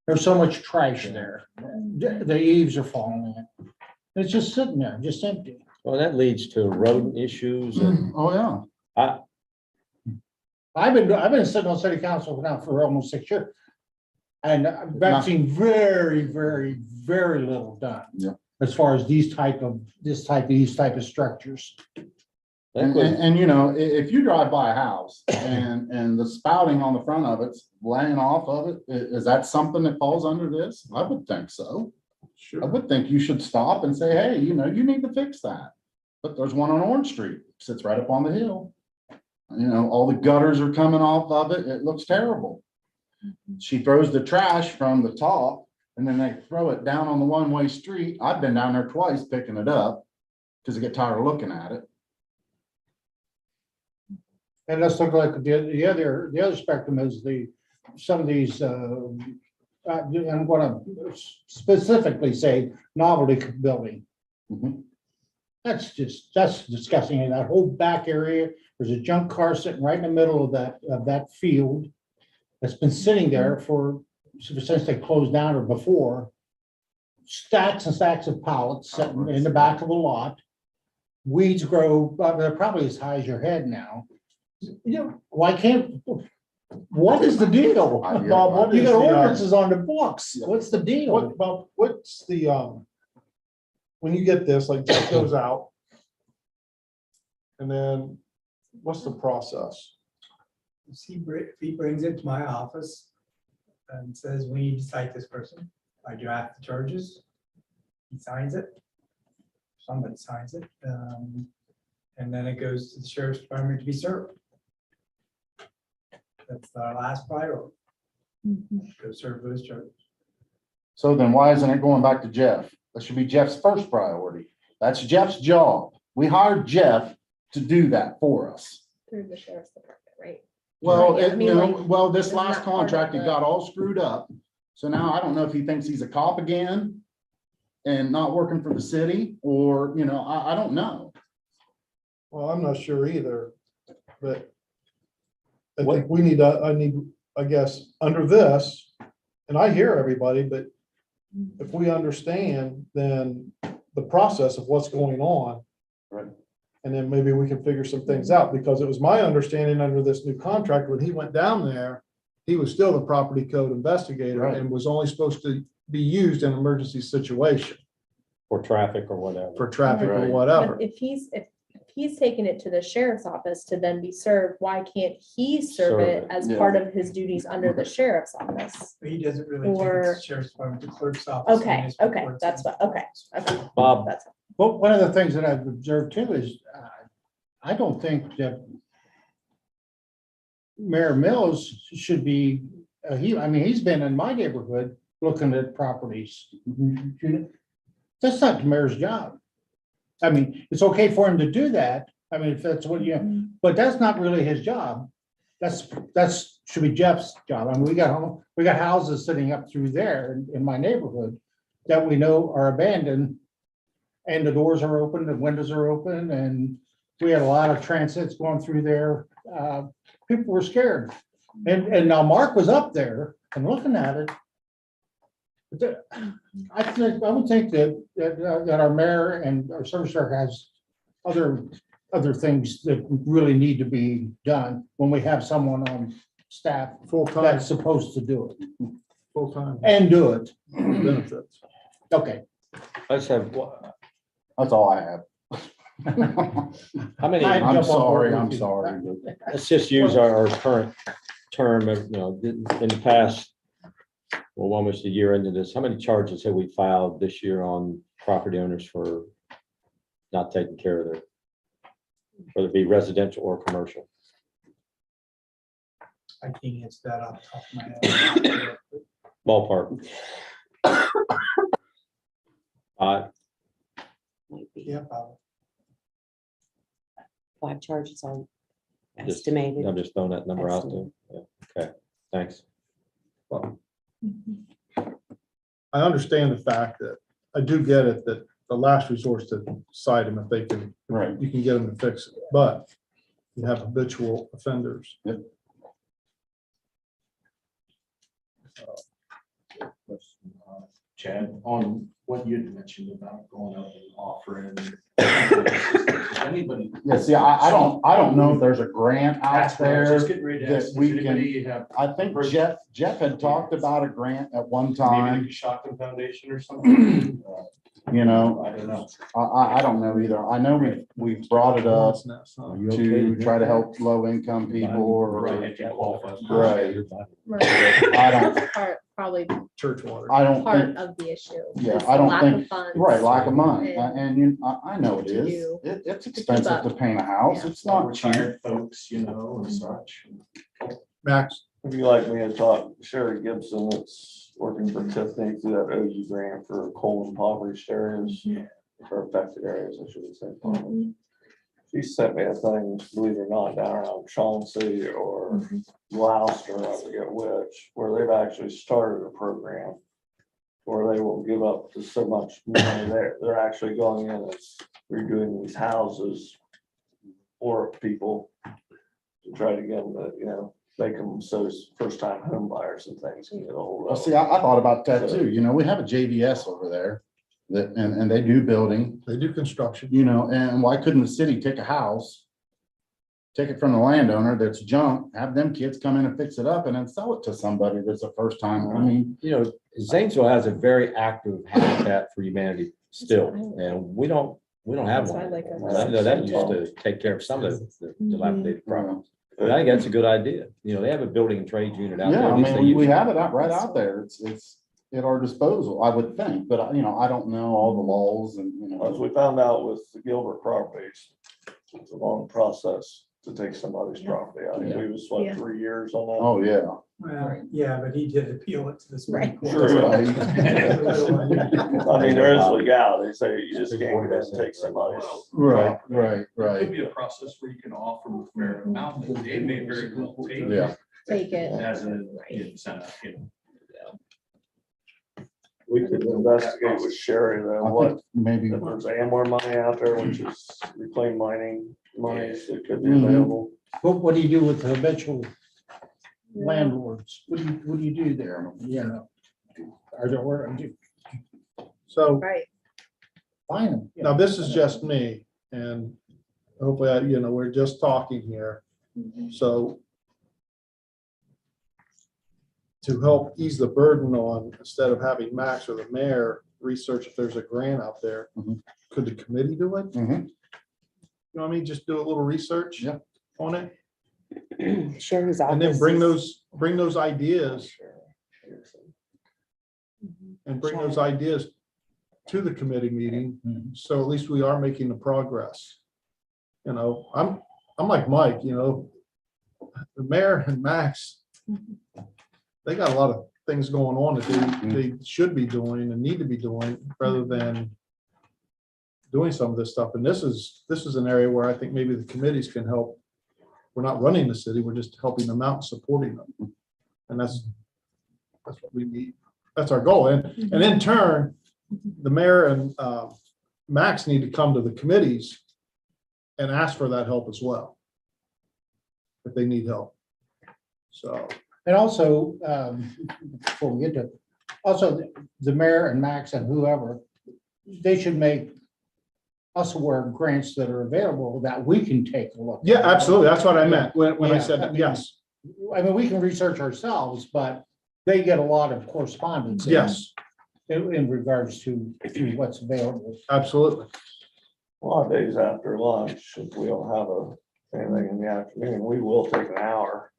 There's so much trash there. The eaves are falling in. It's just sitting there, just empty. Well, that leads to rodent issues and Oh, yeah. I've been sitting on city council now for almost 6 years. And I've seen very, very, very little done. Yeah. As far as these type of structures. that was- If you drive by a house and the spouting on the front of it's laying off of it, is that something that falls under this? I would think so. I would think you should stop and say, hey, you need to fix that. But there's one on Orange Street, sits right up on the hill. All the gutters are coming off of it. It looks terrible. She throws the trash from the top and then they throw it down on the one-way street. I've been down there twice picking it up because I get tired of looking at it. And let's look like the other spectrum is some of these, I'm gonna specifically say novelty building. Mhm. That's disgusting. In that whole back area, there's a junk car sitting right in the middle of that field. That's been sitting there since they closed down or before. stacks and stacks of pallets sitting in the back of the lot. Weeds grow, they're probably as high as your head now. Yeah, Why can't, what is the deal? Bob, what You is got the, ordinances on the books. What's the deal? what, Bob, what's the, when you get this, like Jeff goes out, and then what's the process? If he brings it to my office and says, we need to cite this person, I draft the charges. He signs it. Somebody signs it. And then it goes to the sheriff's department to be served. That's our last priority. Go serve those charges. So then why isn't it going back to Jeff? That should be Jeff's first priority. That's Jeff's job. We hired Jeff to do that for us. Through the sheriff's department, right? Well, Yeah, I mean, like, well, this isn't last that part of contract, it the- got all screwed up. So now I don't know if he thinks he's a cop again and not working for the city, or, I don't know. Well, I'm not sure either, but I What- think I guess, under this, and I hear everybody, but if we understand, then the process of what's going on. Right. And then maybe we can figure some things out, because it was my understanding under this new contract, when he went down there, he was still the property code investigator Right. and was only supposed to be used in emergency situation For traffic or whatever. for traffic or Right. whatever. But if he's taking it to the sheriff's office to then be served, why can't he serve it as Yeah. part of his duties under the sheriff's office? But he doesn't really take it to Or- the sheriff's department, the clerk's office. Okay, municipal okay, courts, that's and- what, okay. Bob, That's, Well, one of the things that I've observed too is, I don't think that Mayor Mills should be, he's been in my neighborhood looking at properties. That's not the mayor's job. I mean, it's okay for him to do that. I mean, if that's what but that's not really his job. That's should be Jeff's job. I mean, we got houses sitting up through there in my neighborhood that we know are abandoned. And the doors are open, the windows are open, and we had a lot of transits going through there. People were scared. And now Mark was up there and looking at it. But I would think that our mayor and our service director has other things that really need to be done when we have someone on staff Full-time, that's supposed to do it full-time and do it. benefits. Okay. I just have, That's all I have. how many, I- I'm sorry, but let's just use our current term of, in the past, well, almost a year into this, how many charges have we filed this year on property owners for not taking care of their, whether it be residential or commercial? I can't answer that off the top of my head. Ballpark. Might be Yeah, probably. 5 charges on Just- estimated. I'm just throwing that number out there. Yeah, okay, thanks. I understand the fact that, I do get it, that the last resource to cite them if they can, Right. you can get them to fix it, but you have habitual offenders. Chad, on what you had mentioned about going up and offering. If Anybody. Yeah, see, I don't know if there's a grant out That's what I was there. just getting ready to that ask. we Does can- anybody have I think Jeff had talked about a grant at one maybe time, the Coshocton Foundation or something? I I don't know. I don't know either. I know we've brought it up to try to help low income people or, Right, if you qualify. Right. right. I don't- That's probably Church water. I don't part think, of the issue. Yeah, is I the don't lack think- of funds. right, lack of money. And- And I know it to is. do- It's keep expensive up. to paint a house. Yeah. It's not cheap. Retired folks, and such. Max, If you like me to talk, Sherry Gibson, that's working for Tiffany through that OU grant for coal and impoverished areas, for affected areas, I should say. Mhm. She sent me a thing, believe it or not, down around Chauncey or Gloucester, I forget which, where they've actually started a program where they will give up to so much money. They're actually going in and redoing these houses for people to try to get them to, make them so first time home buyers and things can get a hold Well, of. see, I thought about that too. You know, we have a JVS over there that, and they do building, They do construction. you know, and why couldn't the city take a house? Take it from the landowner that's junk, have them kids come in and fix it up and then sell it to somebody that's a first time. I mean, You know, Zanesville has a very active Habitat for Humanity still, and we don't have That's why I one. like it. And I know that used to take care of some of the dilapidated properties. But I think that's a good idea. You know, they have a building and trades unit out there. yeah, I At least they mean, we used to. have it out right out there. It's at our disposal, I would think, but you know, I don't know all the laws and, you As know. we found out with the Gilbert properties, it's a long process to take somebody's property. I think we was, Yeah. what, 3 years on that? Oh, yeah. Well, yeah, but he did appeal it to the Supreme Right. Court. True. Right, I mean, there is legality, so you just can't go and take somebody's. right, It could right. be a process where you can offer a fair amount, that they may very well take. Yeah. Take it. As an incentive, you know. We could investigate with Sherry though, I what, think maybe, if there's AMOR money out there, which is reclaimed mining monies that could be Mhm. available. What do you do with the habitual landlords? What do you do there? You know? Are there, where, So Right. find them? now this is just me and hopefully, we're just talking here. So to help ease the burden on, instead of having Max or the mayor research if there's a grant out there, Mhm. could the committee do it? You Mhm. know what I mean? Just do a little research Yeah. on it Sherry's office. and then bring is- those ideas and bring those ideas to the committee meeting. Mhm. So at least we are making the progress. You know, I'm like Mike, the mayor and Max, they got a lot of things going on that they should be doing and need to be doing rather than doing some of this stuff. And this is an area where I think maybe the committees can help. We're not running the city, we're just helping them out, and supporting them. And that's what we need. That's our goal. And in turn, the mayor and Max need to come to the committees and ask for that help as well. If they need help. So, And also, before we get to, also the mayor and Max and whoever, they should make us aware of grants that are available that we can take a look. at. yeah, absolutely. That's what I meant when I Yeah, said, I mean, yes, I mean, we can research ourselves, but they get a lot of correspondence. yes, In regards to what's available. absolutely. A lot of days after lunch, if we don't have anything in the afternoon, we will take an hour.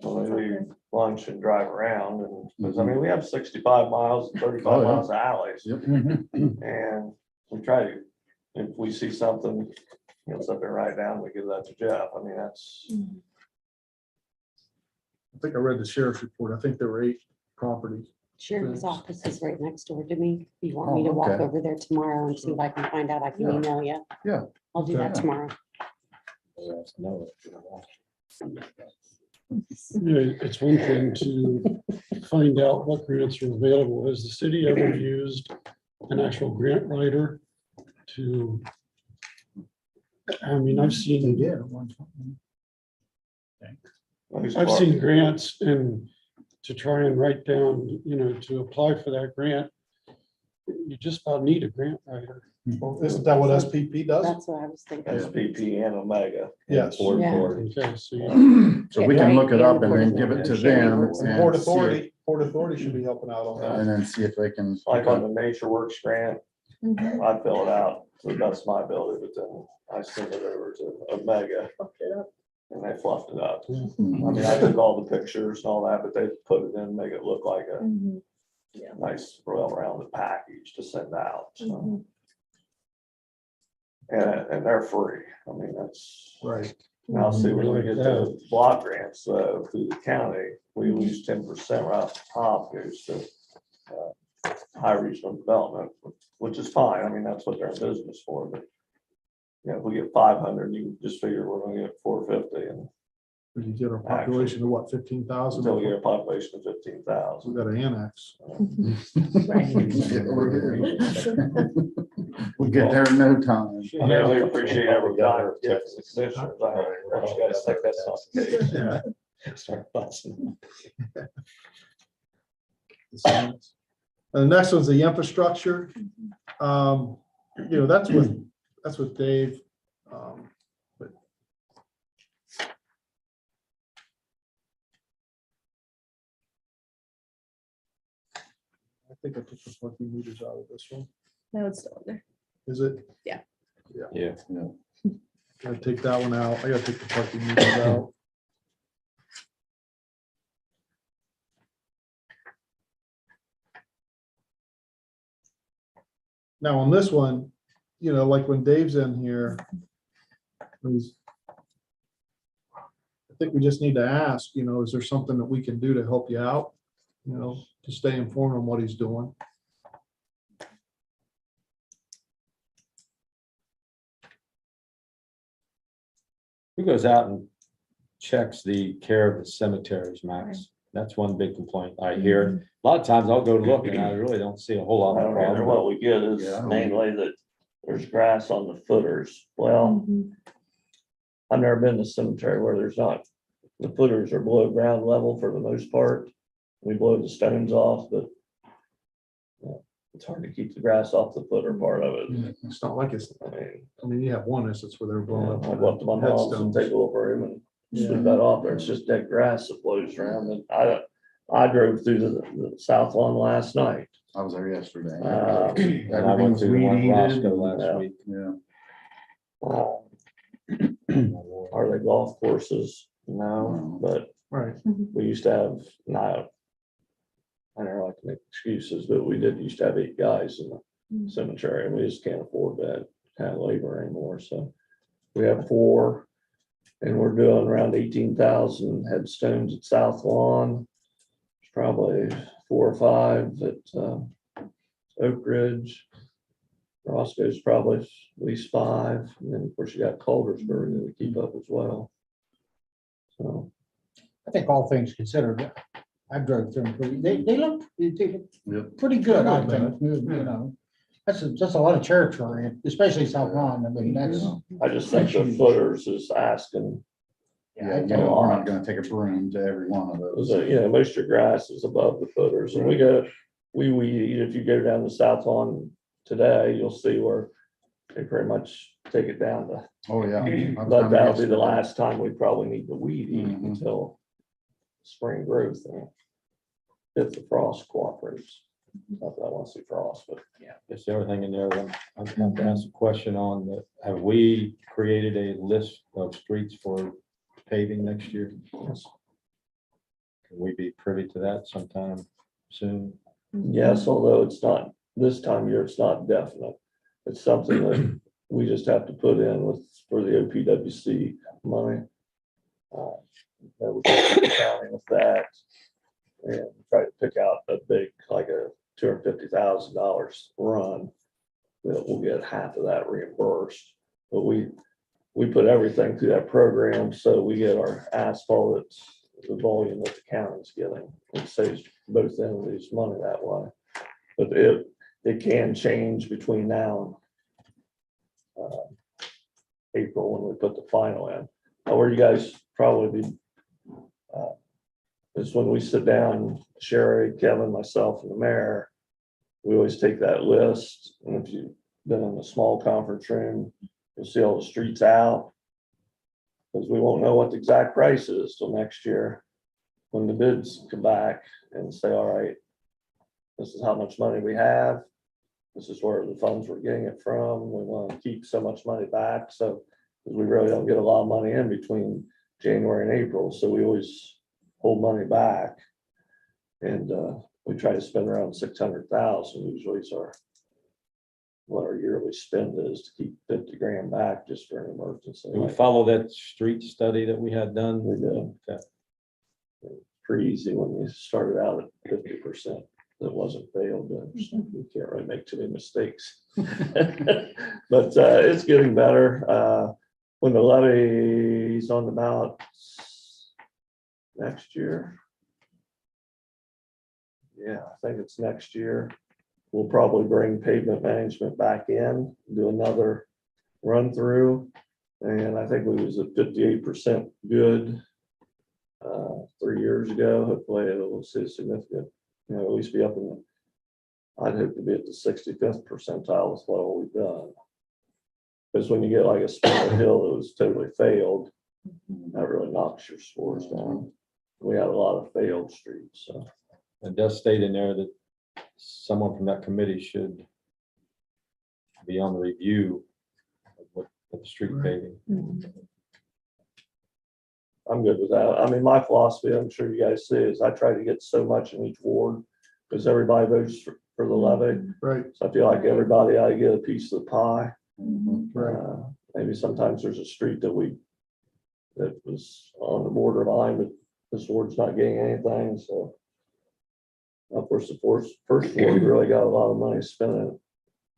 When we leave lunch and drive around and, because I mean, we have 65 miles, 35 Oh, yeah. miles of alleys. Yep. And we try to, if we see something, something right down, we give that to Jeff. I mean, that's, I think I read the sheriff's report. I think there were 8 properties. Sherry's office is right next door to me. You want Oh, me to walk okay. over there tomorrow and see if I can find out? I can Yeah. email you. Yeah. I'll do that Okay. tomorrow. It's one thing to find out what grants are available. Has the city ever used an actual grant writer to? I mean, I've They seen, did at one time. I've seen grants and to try and write down, to apply for that grant, you just about need a grant writer. Well, isn't that what SPP does? That's what I was thinking. SPP and Omega. Yes. Port Yeah. Authority. Okay, so you So we can look it up and then give it to them. And Port and see Authority, Port Authority should be helping out on if- that. And then see if they can. Like on the Nature Works grant, Mhm. I fill it out to the best of my ability, but then I send it over to Omega Fucked it up. and they fluffed it up. I Mhm. mean, I took all the pictures and all that, but they put it in, make it look like a Mhm. nice, well-rounded package to send out. So. Mhm. And they're free. I mean, that's, Right. now see, when we get the block grants, through the county, we lose 10% right off the top goes to high regional development, which is fine. I mean, that's what they're in business for, but if we get 500, you can just figure we're gonna get 450 and We get our population to what, 15,000? until we get a population of 15,000. We got an annex. We'll get there in no time. I really appreciate every time. Yes, it's commissioners. I want you guys to think that's not the case. Yeah. Start busting. And the next one's the infrastructure. That's with Dave. But I think I took the parking meters out of this one. No, it's still in there. Is it? Yeah. Gotta take that one out. I gotta take the parking meters out. Now on this one, like when Dave's in here, I think we just need to ask, is there something that we can do to help you out? To stay informed on what he's doing. Who goes out and checks the care of the cemeteries, Max? That's one big complaint I hear. A lot of times I'll go look and I really don't see a whole lot I of don't either. problem. What we get is Yeah, I don't mainly that there's grass on the footers. Well, I've never been to a cemetery where there's not, the footers are below ground level for the most part. We blow the stones off, but it's hard to keep the grass off the footer part of it. It's not like I mean, you have one instance where they're blowing up. I go up to my mom's and take a little room and sweep that off there. It's just dead grass that blows around. And I drove through the south lawn last night. I was there yesterday. And I went Everything's to the one weed in eated. Roscoe last Yeah. week. Yeah. Are they golf courses? No, but Right. we used to have, no, I don't like to make excuses, but we did used to have 8 guys in the cemetery, and we just can't afford that kind of labor anymore, so. We have 4, and we're doing around 18,000 headstones at South Lawn. There's probably 4 or 5 at Oak Ridge. Roscoe's probably at least 5, and then of course you got Culversburg that we keep up as well. So. I think all things considered, I drove through them, they look Yep. pretty good, I Not think, That's a lot of territory, especially South Lawn, I mean, that's. I just think the footers is asking, Yeah, I we're not gonna take a broom to every one of those. most of your grass is above the footers, and we weed, if you go down the South Lawn today, you'll see where they pretty much take it down to, Oh, yeah. I was but down there that'll be the yesterday. last time we probably need to weed eat Mhm. until spring growth. If the frost cooperates, not that I want to see frost, but Just everything in there. I'm going to ask a question on that. Have we created a list of streets for paving next year? yes. Can we be privy to that sometime soon? Yes, although it's not, this time of year, it's not definite. It's something that we just have to put in for the OPWC money. That we can keep counting with that and try to pick out a big, like a $250,000 run that will get half of that reimbursed. But we put everything through that program, so we get our asphalt at the volume that the county's getting. It saves both entities money that way. But it can change between now and April when we put the final in. Now, where you guys probably be is when we sit down, Sherry, Kevin, myself, and the mayor, we always take that list, and if you've been in the small conference room, you'll see all the streets out. Because we won't know what the exact price is till next year, when the bids come back and say, all right, this is how much money we have. This is where the funds we're getting it from. We want to keep so much money back. So we really don't get a lot of money in between January and April. So we always hold money back. And we try to spend around 600,000 usually is what our yearly spend is, to keep 50 grand back just for an emergency. Do we follow that street study that we had done? We did. Okay. Pretty easy when we started out at 50%. That wasn't failed. You can't really make too many mistakes. But it's getting better. When the levy's on the ballot next year. Yeah, I think it's next year. We'll probably bring pavement management back in, do another run through. And I think we was at 58% good. 3 years ago. Hopefully it will see a significant, at least be up in, I'd hope to be at the 65th percentile is what all we've done. Because when you get like a Spindle Hill that was totally failed, that really knocks your scores down. We had a lot of failed streets, so. It does state in there that someone from that committee should be on the review of what the street paving. I'm good with that. I mean, my philosophy, I'm sure you guys see, is I try to get so much in each ward because everybody votes for the levy. Right, So I feel like everybody ought to get a piece of the pie. right. Maybe sometimes there's a street that was on the borderline, but this ward's not getting anything, so. Of course, the first ward really got a lot of money spent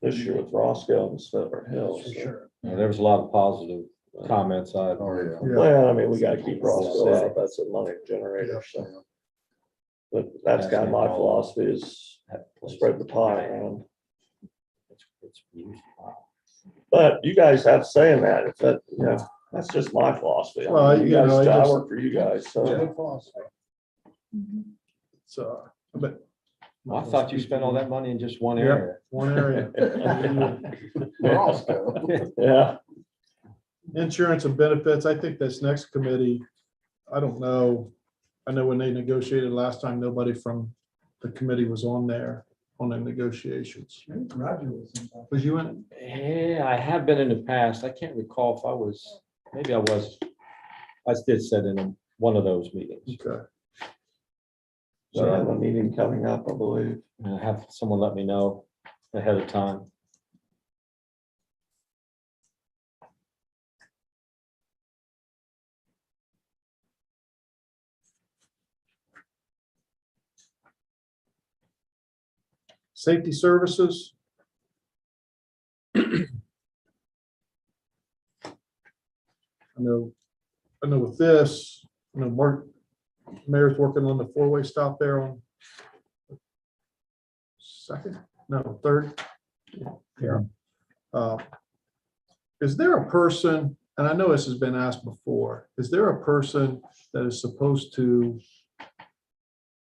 this year with Roscoe and Spindler Hill. For so. sure. There was a lot of positive comments. Oh, Yeah. Well, I mean, we gotta keep Roscoe out, that's a money generator, so. But that's kind of my philosophy is spread the pie around. It's beautiful. But you guys have saying that, if that, that's just my philosophy. I Well, mean, you know, I just- work for you guys, so. Good philosophy. So, but. I thought you spent all that money in just one Yeah. area. One area. Roscoe. Yeah, Insurance and benefits, I think this next committee, I don't know. I know when they negotiated last time, nobody from the committee was on there on the negotiations. Roger was involved. Was you in it? Yeah, I have been in the past. I can't recall if I was, maybe I was. I did sit in one of those meetings. Okay. so I have a meeting coming up, I believe. And I have someone let me know ahead of time. Safety services. I know with this, Mark, Mayor's working on the four-way stop there on third. Yeah. Is there a person, and I know this has been asked before, is there a person that is supposed to,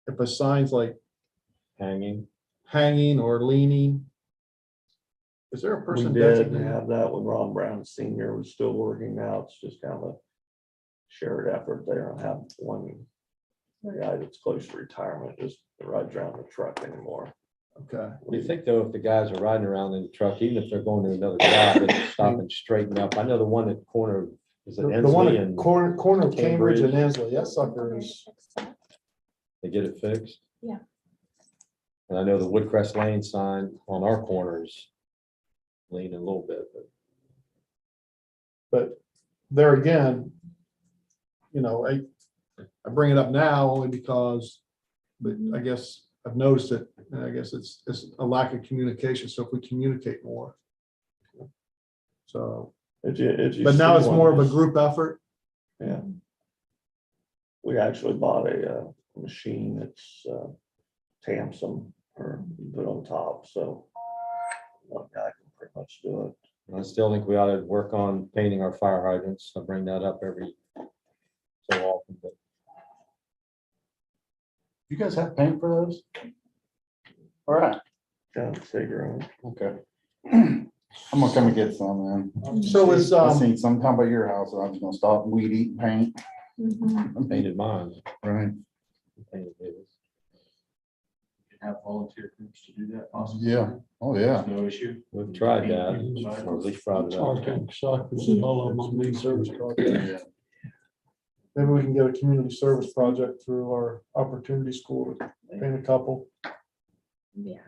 if a sign's like hanging or leaning, is there a We person did designated? have that when Ron Brown Senior was still working now. It's just kind of a shared effort there. I have one guy that's close to retirement, just rides around the truck anymore. Okay. What do you think though, if the guys are riding around in the truck, even if they're going to another job, they stop and straighten up? I know the one at the corner, is it The one Ensley at and corner of Cambridge and Cambridge. Ensley, that sucker is, they get it fixed? Yeah. And I know the Woodcrest Lane sign on our corners leaning a little bit, but but there again, I bring it up now only because, but I guess I've noticed it, and I guess it's a lack of communication, so if we communicate more. So, If you but now see it's one, more of a just- group effort. Yeah. We actually bought a machine that's tamps them or put on top, so one guy can pretty much do it. I still think we ought to work on painting our fire hydrants. I bring that up every so often, but You guys have paint for those? All right, Kind of figure out. okay. I'm gonna come and get some then. So is, I seen some come by your house, and I'm just gonna stop and weed eat paint. Mhm. painted mine. Right. Painted his. Have volunteer groups to do that possibly. Yeah, oh, yeah. No issue. We've tried that, or at least brought it up. Coshocton, all of them on main service project. maybe we can get a community service project through our opportunity school to paint a couple. Yeah.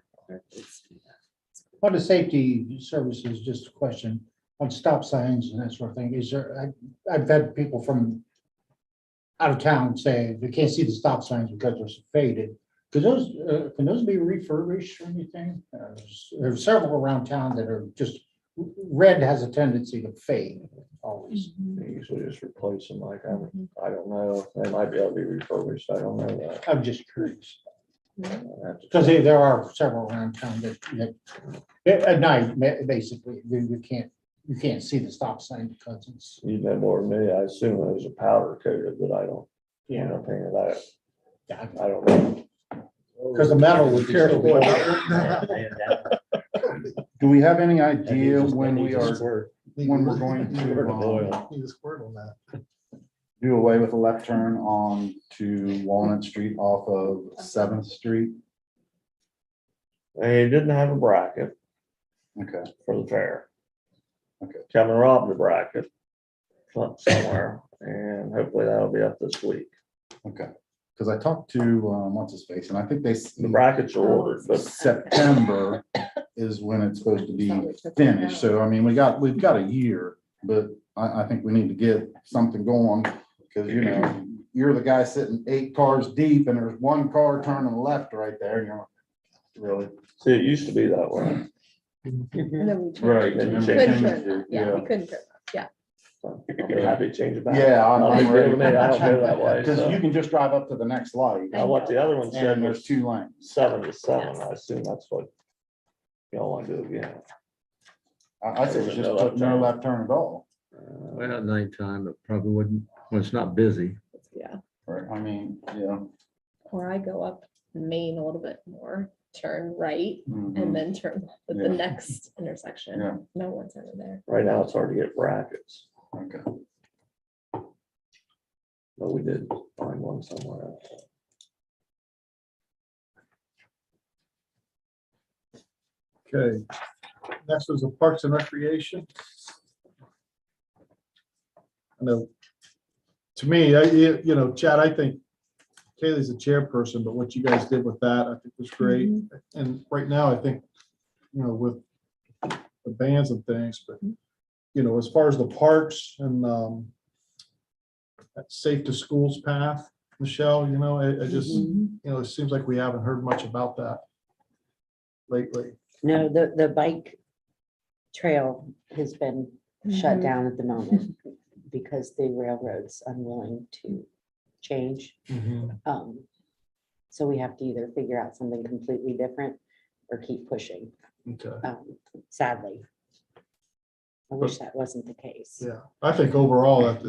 On the safety services, just a question on stop signs and that sort of thing. Is there, I've had people from out of town say they can't see the stop signs because they're faded. Can those be refurbished or anything? There's several around town that are just, red has a tendency to fade always. They usually just replace them like, I don't know, they might be able to be refurbished, I don't know that. I'm just curious. I have to Because check. there are several around town that at night, basically, you can't see the stop sign because it's. You know more than me, I assume those are powder coated, but I don't my opinion about it. Yeah. I don't know. Because the metal would be so good. Do we have any idea when we are, Squirt. when we're going Squirt of to oil. Need a squirt on that. do away with the left turn on to Walnut Street off of 7th Street? They didn't have a bracket Okay, for the fair. Okay. Kevin robbed the bracket somewhere, and hopefully that'll be up this week. okay. Because I talked to, what's his face, and I think The brackets are ordered, but September is when it's supposed to be finished. So I mean, we've got a year, but I think we need to get something going. Because, you know, you're the guy sitting 8 cars deep and there's one car turning left right there, and you're like, really? see, it used to be that way. And then we changed Right. it. Then you We change couldn't it. turn that. Yeah, we couldn't turn that. Yeah. So I'll be happy to change it back. Yeah, I'm Not a big deal ready. to me. I don't go that way. Because so. you can just drive up to the next light Now, what the other one said and there's was 2 lanes. 7 to 7. I assume that's what y'all want to do again. I said just took no left turn at all. Well, at nighttime, it probably wouldn't, when it's not busy. Yeah. Right, I mean, yeah. Or I go up Main a little bit more, turn right, Mhm. and then turn left at the Yeah. next intersection. Yeah. No one's over there. Right now, it's hard to get brackets, Okay. but we did find one somewhere else. Okay. Next is the Parks and Recreation. I know, to me, you know, Chad, I think Kaylee's a chairperson, but what you guys did with that, I think was great. And right now, I think, you know, with the bands and things, but, you know, as far as the parks and that Safe to Schools path, Michelle, you know, I just, you know, it seems like we haven't heard much about that lately. No, the bike trail has been shut Mhm. down at the moment because the railroad's unwilling to change. So we have to either figure out something completely different or keep pushing, Okay. sadly. I wish that wasn't the case. Yeah, I think overall, that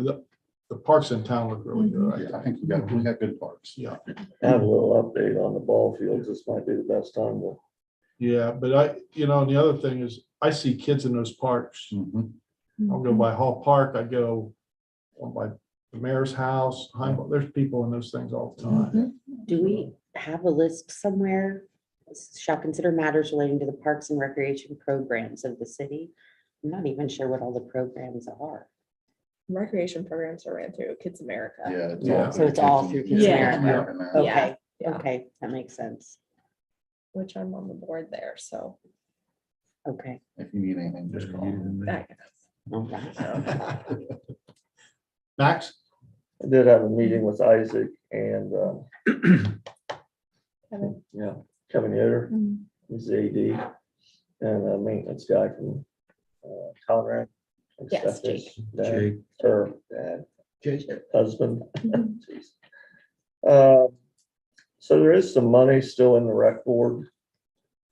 the parks in town look really good. Yeah, I think we got good parks. Yeah, I have a little update on the ball fields. This might be the best time to. yeah, but I, you know, and the other thing is, I see kids in those parks. Mhm. I'll go by Hall Park, I go by the mayor's house, there's people in those things all the time. Do we have a list somewhere? Shall consider matters relating to the parks and recreation programs of the city. I'm not even sure what all the programs are. Recreation programs are ran through Kids America. Yeah. Yeah. So it's all through Kids Yeah. America. now. Okay, Yeah. okay, that makes sense. Which I'm on the board there, so. Okay. If you need anything, just call. I guess. All right. Max? I did have a meeting with Isaac and, Kevin. yeah, Kevin Yoder, Mhm. he's the AD, and a maintenance guy from Conrad. Yes, Stephanie's Jake. dad, Jake. Her dad, husband. Mhm. Jeez. So there is some money still in the rec board,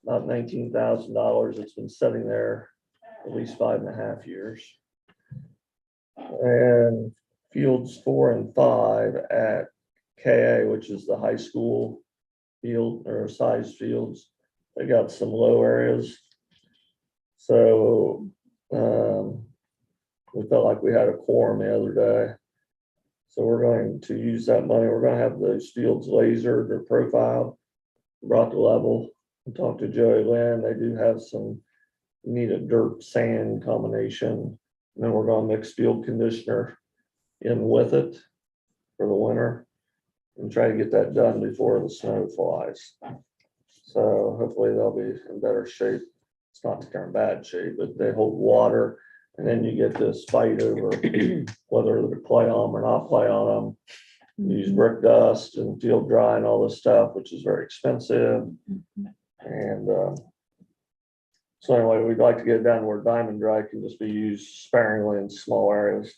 not $19,000. It's been sitting there at least 5.5 years. And fields 4 and 5 at KA, which is the high school field or size fields, they got some low areas. So we felt like we had a quorum the other day. So we're going to use that money. We're going to have those fields lasered or profiled, brought to level. And talked to Joey Lynn. They do have some, you need a dirt sand combination. And then we're going to mix field conditioner in with it for the winter and try to get that done before the snow flies. So hopefully they'll be in better shape. It's not that they're in bad shape, but they hold water. And then you get this fight over whether to play on them or not play on them. Use brick dust and field dry and all this stuff, which is very expensive. And so anyway, we'd like to get it down where diamond dry can just be used sparingly in small areas.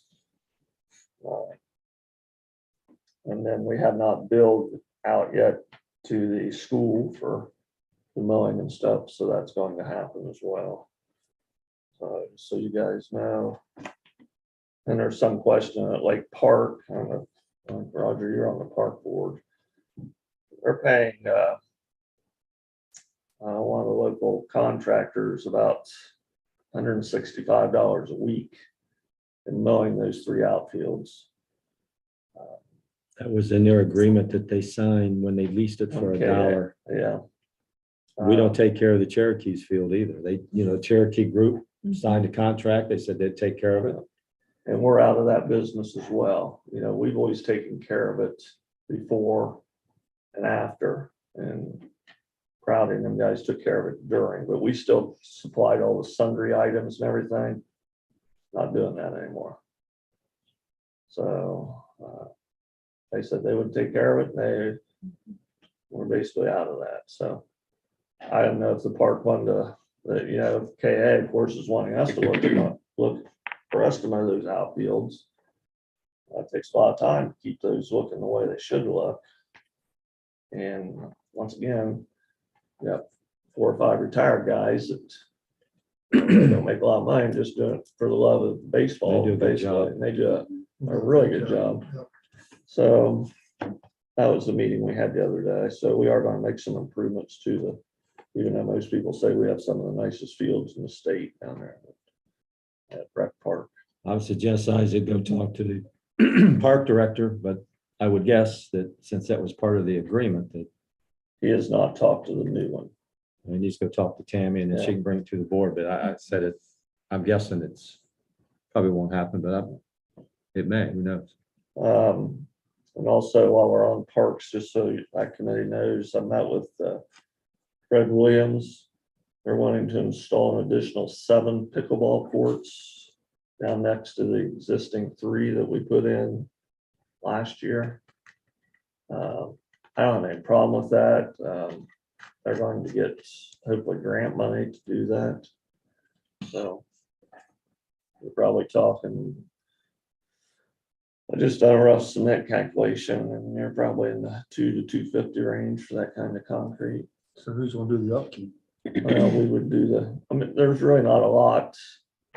And then we have not billed out yet to the school for the mowing and stuff, so that's going to happen as well. So you guys know. And there's some question at Lake Park, I don't know if Roger, you're on the park board. They're paying, one of the local contractors about $165 a week in mowing those 3 outfields. That was in their agreement that they signed when they leased it for Okay, $1. Yeah. We don't take care of the Cherokee's field either. They, Cherokee Group signed a contract. They said they'd take care of it. And we're out of that business as well. We've always taken care of it before and after, and Crowdy and them guys took care of it during, but we still supplied all the sundry items and everything. Not doing that anymore. So, they said they would take care of it, and they were basically out of that, so. I don't know if the park wanted to, KA, of course, is wanting us to look for us to mow those outfields. That takes a lot of time to keep those looking the way they should look. And once again, you got 4 or 5 retired guys that they don't make a lot of money, just doing it for the love of baseball, They do a good job. basically, and they do a really good job. Yep. So that was the meeting we had the other day. So we are going to make some improvements to even though most people say we have some of the nicest fields in the state down there at Rec Park. I would suggest Isaac go talk to the park director, but I would guess that since that was part of the agreement, that He has not talked to the new one. he needs to go talk to Tammy and then she can bring it to the board. But I said it, I'm guessing it's probably won't happen, but it may, who knows? And also while we're on parks, just so that committee knows, I met with Fred Williams. They're wanting to install an additional 7 pickleball courts down next to the existing 3 that we put in last year. I don't have any problem with that. They're going to get hopefully grant money to do that. So we're probably talking, I just done a rough cement calculation, and you're probably in the $200 to $250 range for that kind of concrete. So who's gonna do the upkeep? Well, we would do there's really not a lot.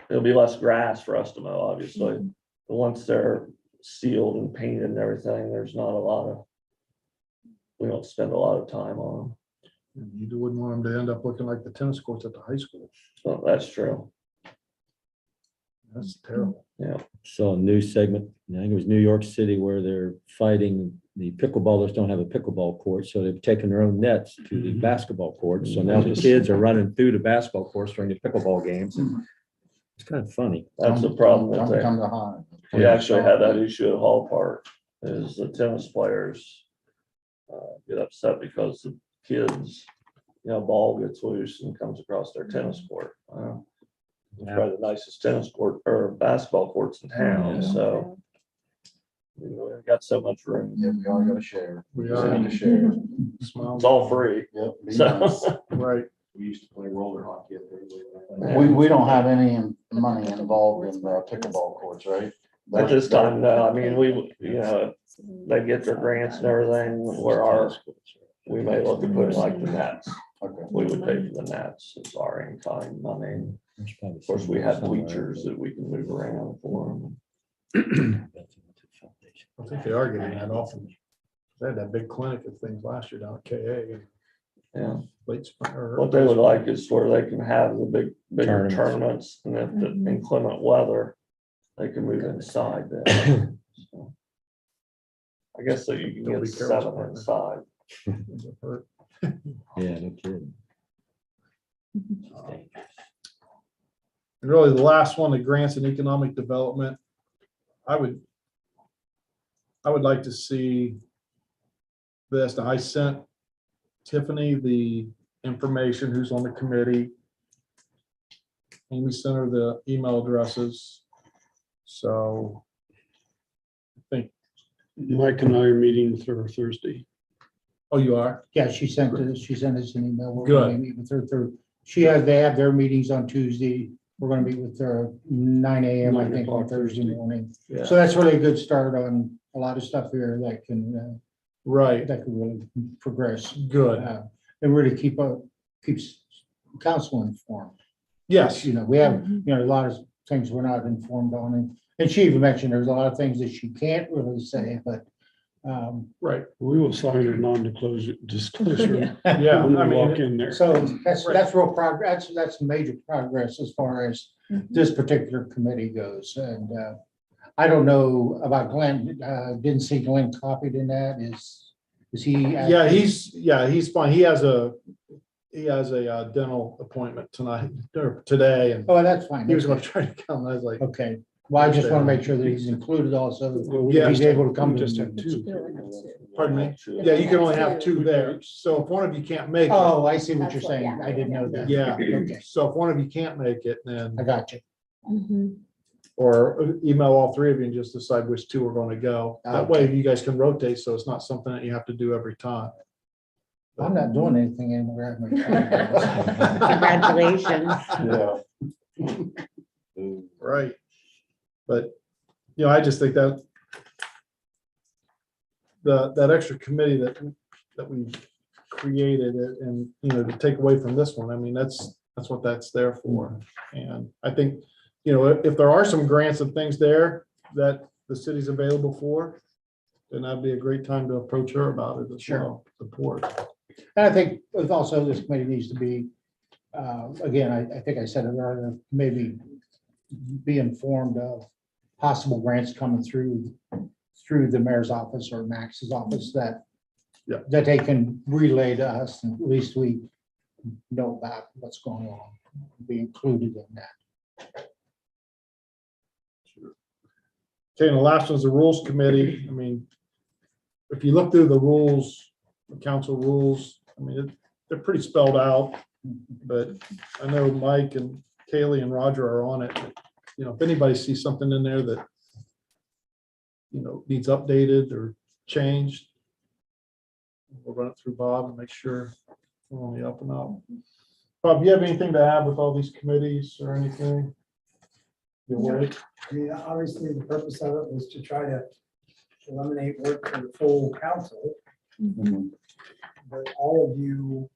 There'll be less grass for us to mow, obviously. But once they're sealed and painted and everything, there's not a lot of, we don't spend a lot of time on You wouldn't want them to end up looking like the tennis courts at the high school. them. So that's true. That's terrible. Yeah. So a new segment, I think it was New York City, where they're fighting, the pickleballers don't have a pickleball court, so they've taken their own nets to the basketball courts. So now the kids are running through the basketball courts during the pickleball games. It's kind of funny. That's the problem that they, Come to high. we actually had that issue at Hall Park, is the tennis players get upset because the kids, ball gets loose and comes across their tennis court. It's probably the nicest tennis court or basketball courts in town, so we've got so much room. Yeah, we all gotta share. We Just are. need to share. Smiles. It's all free. Yep. be So, nice. Right. We used to play roller hockey up there. We don't have any money involved in the pickleball courts, right? at this time, no, I mean, they get their grants and everything, where we may look at putting like the nets. Okay. We would pay for the nets, it's our in-kind money. Of course, we have bleachers that we can move around for them. I think they are getting that often. They had that big clinic of things last year down at KA and Yeah, late spring. or- what they would like is where they can have the bigger Tournaments. tournaments, and if the inclement weather, they can move inside then. So, I guess that you can Don't get be careless 7 about that. inside. Yeah, no kidding. And really, the last one, the grants and economic development, I would like to see this. I sent Tiffany the information, who's on the committee. Amy sent her the email addresses. So I think, Mike and I are meeting with her Thursday. oh, you are? Yeah, she sent us an email. We're Good. gonna meet with her through, they have their meetings on Tuesday. We're gonna meet with her 9 a.m., I 9 think, on o'clock Thursday Thursday. morning. Yeah. So that's really a good start on a lot of stuff here that can Right, really progress. good. And really keeps council informed. Yes, We have, a lot of things we're not informed on. And she even mentioned there's a lot of things that she can't really say, but Right, We will sign a non-disclosure disclosure yeah, when I we walk mean, in there. So that's real progress, that's major progress as far as this particular committee goes. And I don't know about Glenn, didn't see Glenn copied in that, is he? yeah, he's fine. He has a dental appointment tonight or today, and Oh, that's fine. he was gonna try to come. I was like, Okay, well, I just want to make sure that he's included also. Well, we Yeah. He's able to come we to. just the have meetings. two. pardon me? Yeah, you can only have two there. So if one of you can't make it, Oh, I see what you're That's what- saying. yeah. I didn't know that. yeah. Okay, So if one of you can't make it, then, I got you. or email all three of you and just decide which two are going to go. That way you guys can rotate, so it's not something that you have to do every time. I'm not doing anything anywhere. Congratulations. Yeah. Right. But, I just think that that extra committee that we created and, to take away from this one, I mean, that's what that's there for. And I think, if there are some grants and things there that the city's available for, then that'd be a great time to approach her about it as Sure. well, support. And I think with also this committee needs to be, again, I think I said it earlier, maybe be informed of possible grants coming through the mayor's office or Max's office that Yeah. that they can relay to us, and at least we know about what's going on, be included in that. Okay, and the last one's the rules committee. I mean, if you look through the rules, the council rules, I mean, they're pretty spelled out. But I know Mike and Kaylee and Roger are on it. If anybody sees something in there that, needs updated or changed, we'll run it through Bob and make sure we're on the up and up. Bob, do you have anything to add with all these committees or anything? You awake? I mean, obviously, the purpose of it was to try to eliminate work for the full council. But all of you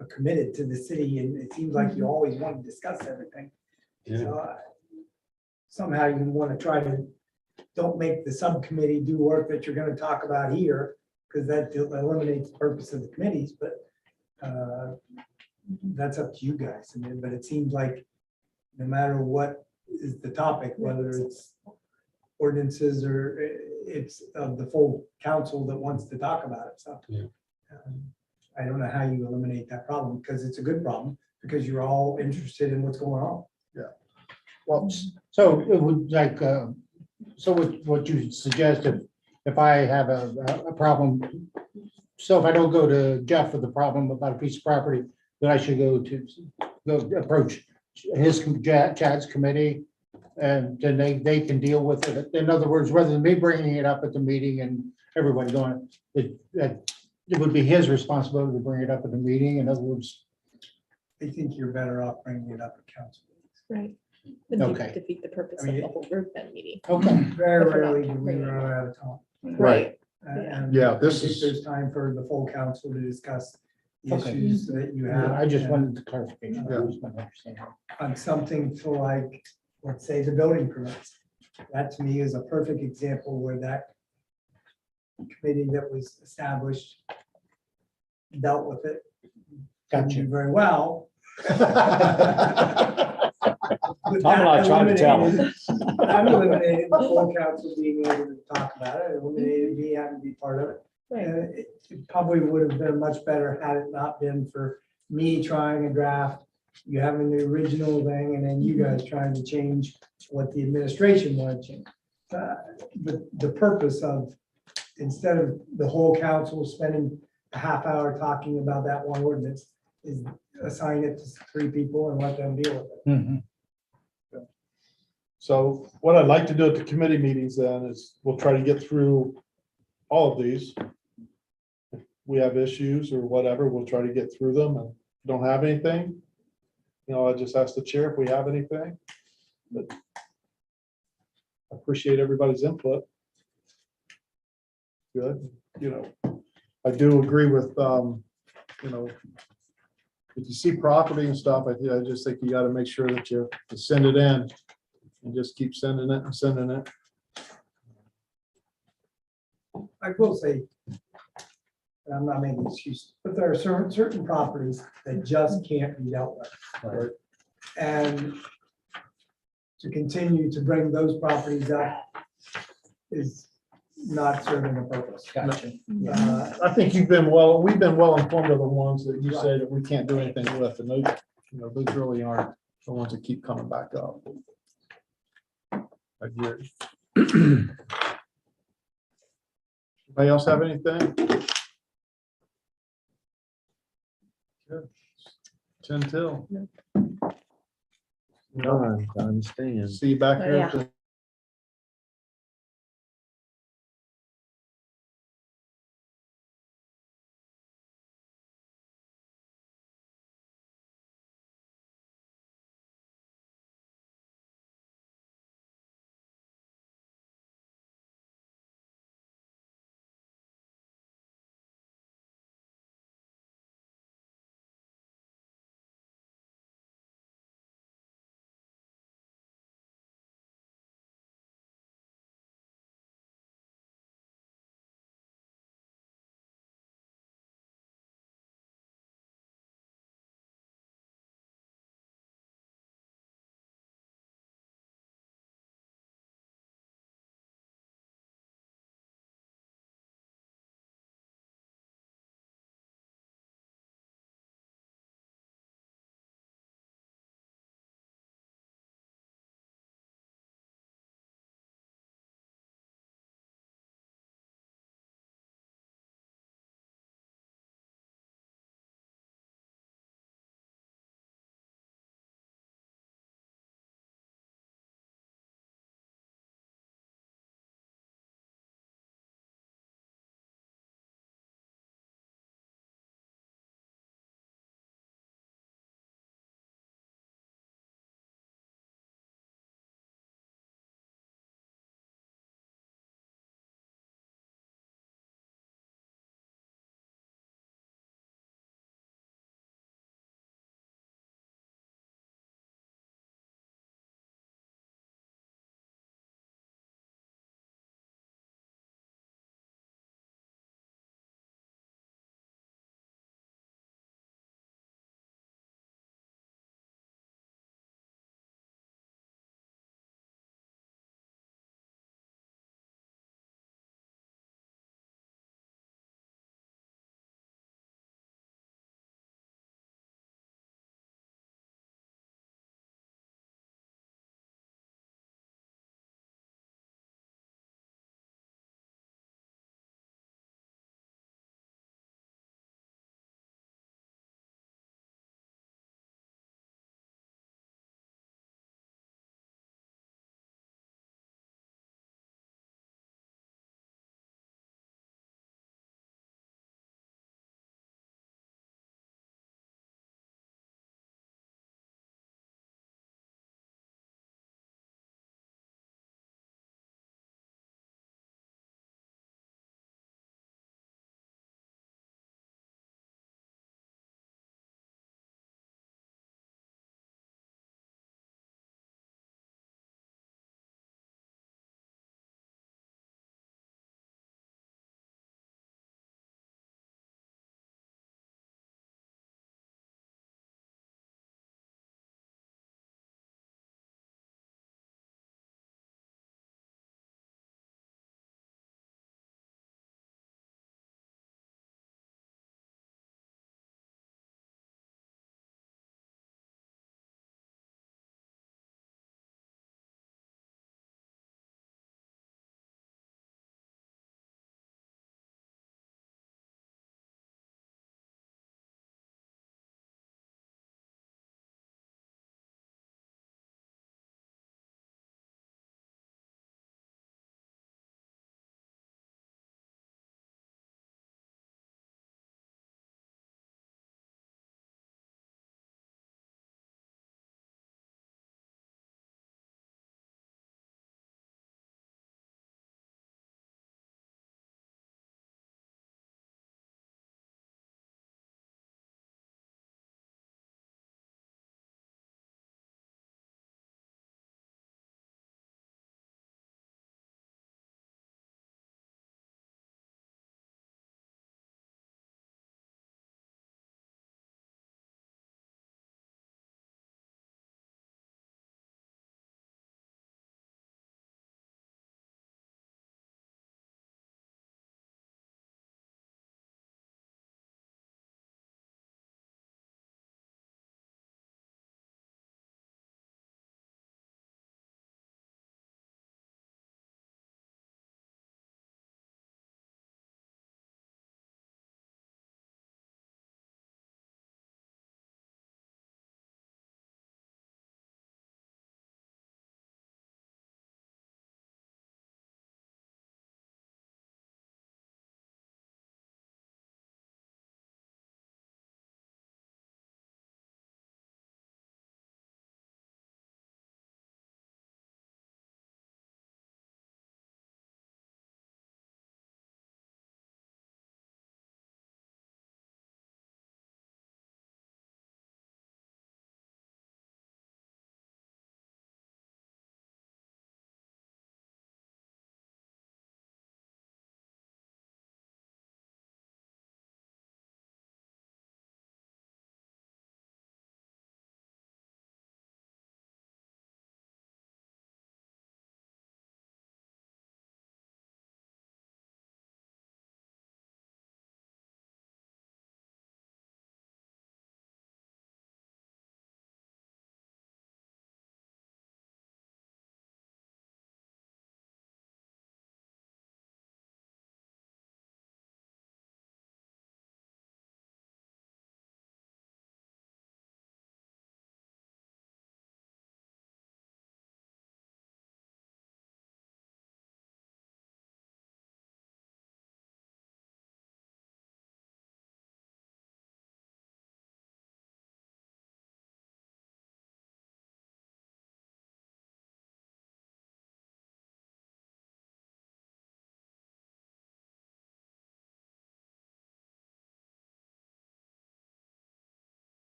are committed to the city, and it seems like you always want to discuss everything. Yeah. So, somehow you want to try to, don't make the subcommittee do work that you're going to talk about here, because that eliminates the purpose of the committees, but that's up to you guys. I mean, but it seems like no matter what is the topic, whether it's ordinances or it's of the full council that wants to talk about it, so. Yeah. I don't know how you eliminate that problem, because it's a good problem, because you're all interested in what's going on. Well, so it would like, so what you suggest if I have a problem, so if I don't go to Jeff with a problem about a piece of property, then I should go approach Chad's committee, and then they can deal with it. In other words, rather than me bringing it up at the meeting and everybody going, it would be his responsibility to bring it up at the meeting. In other words, I think you're better off bringing it up at council. Right. Would Okay. defeat the purpose I mean, of the whole group then meeting. okay, Very If we're not rarely do we bringing it run out of time. Right. And Yeah, I this think is- There's time for the full council to discuss the Okay. issues that you have. I just and wanted the clarification. I just wanted to understand. On something to like, let's say the building permits. That to me is a perfect example where that committee that was established dealt with it. Didn't Gotcha. do very well. I'm not trying to tell them. I'm eliminated the full council being able to talk about it, eliminated me having to be part of it. Right. It probably would have been much better had it not been for me trying a draft, you having the original thing, and then you guys trying to change what the administration wanted to change. The purpose of, instead of the whole council spending a half hour talking about that one ordinance, is assign it to 3 people and let them deal with it. Mhm. So what I'd like to do at the committee meetings then is we'll try to get through all of these. If we have issues or whatever, we'll try to get through them, and if we don't have anything, I just ask the chair if we have anything. But I appreciate everybody's input. Good, I do agree with, if you see property and stuff, I just think you gotta make sure that you send it in and just keep sending it and sending it. I will say, and I'm not making excuses, but there are certain properties that just can't be dealt with. Right. And to continue to bring those properties up is not serving a purpose. Gotcha. I think we've been well informed of the ones that you say that we can't do anything with, and those, those really aren't the ones that keep coming back up. I agree. Anybody else have anything? Good. 10 till. No, I understand. See you back Oh, here yeah. at the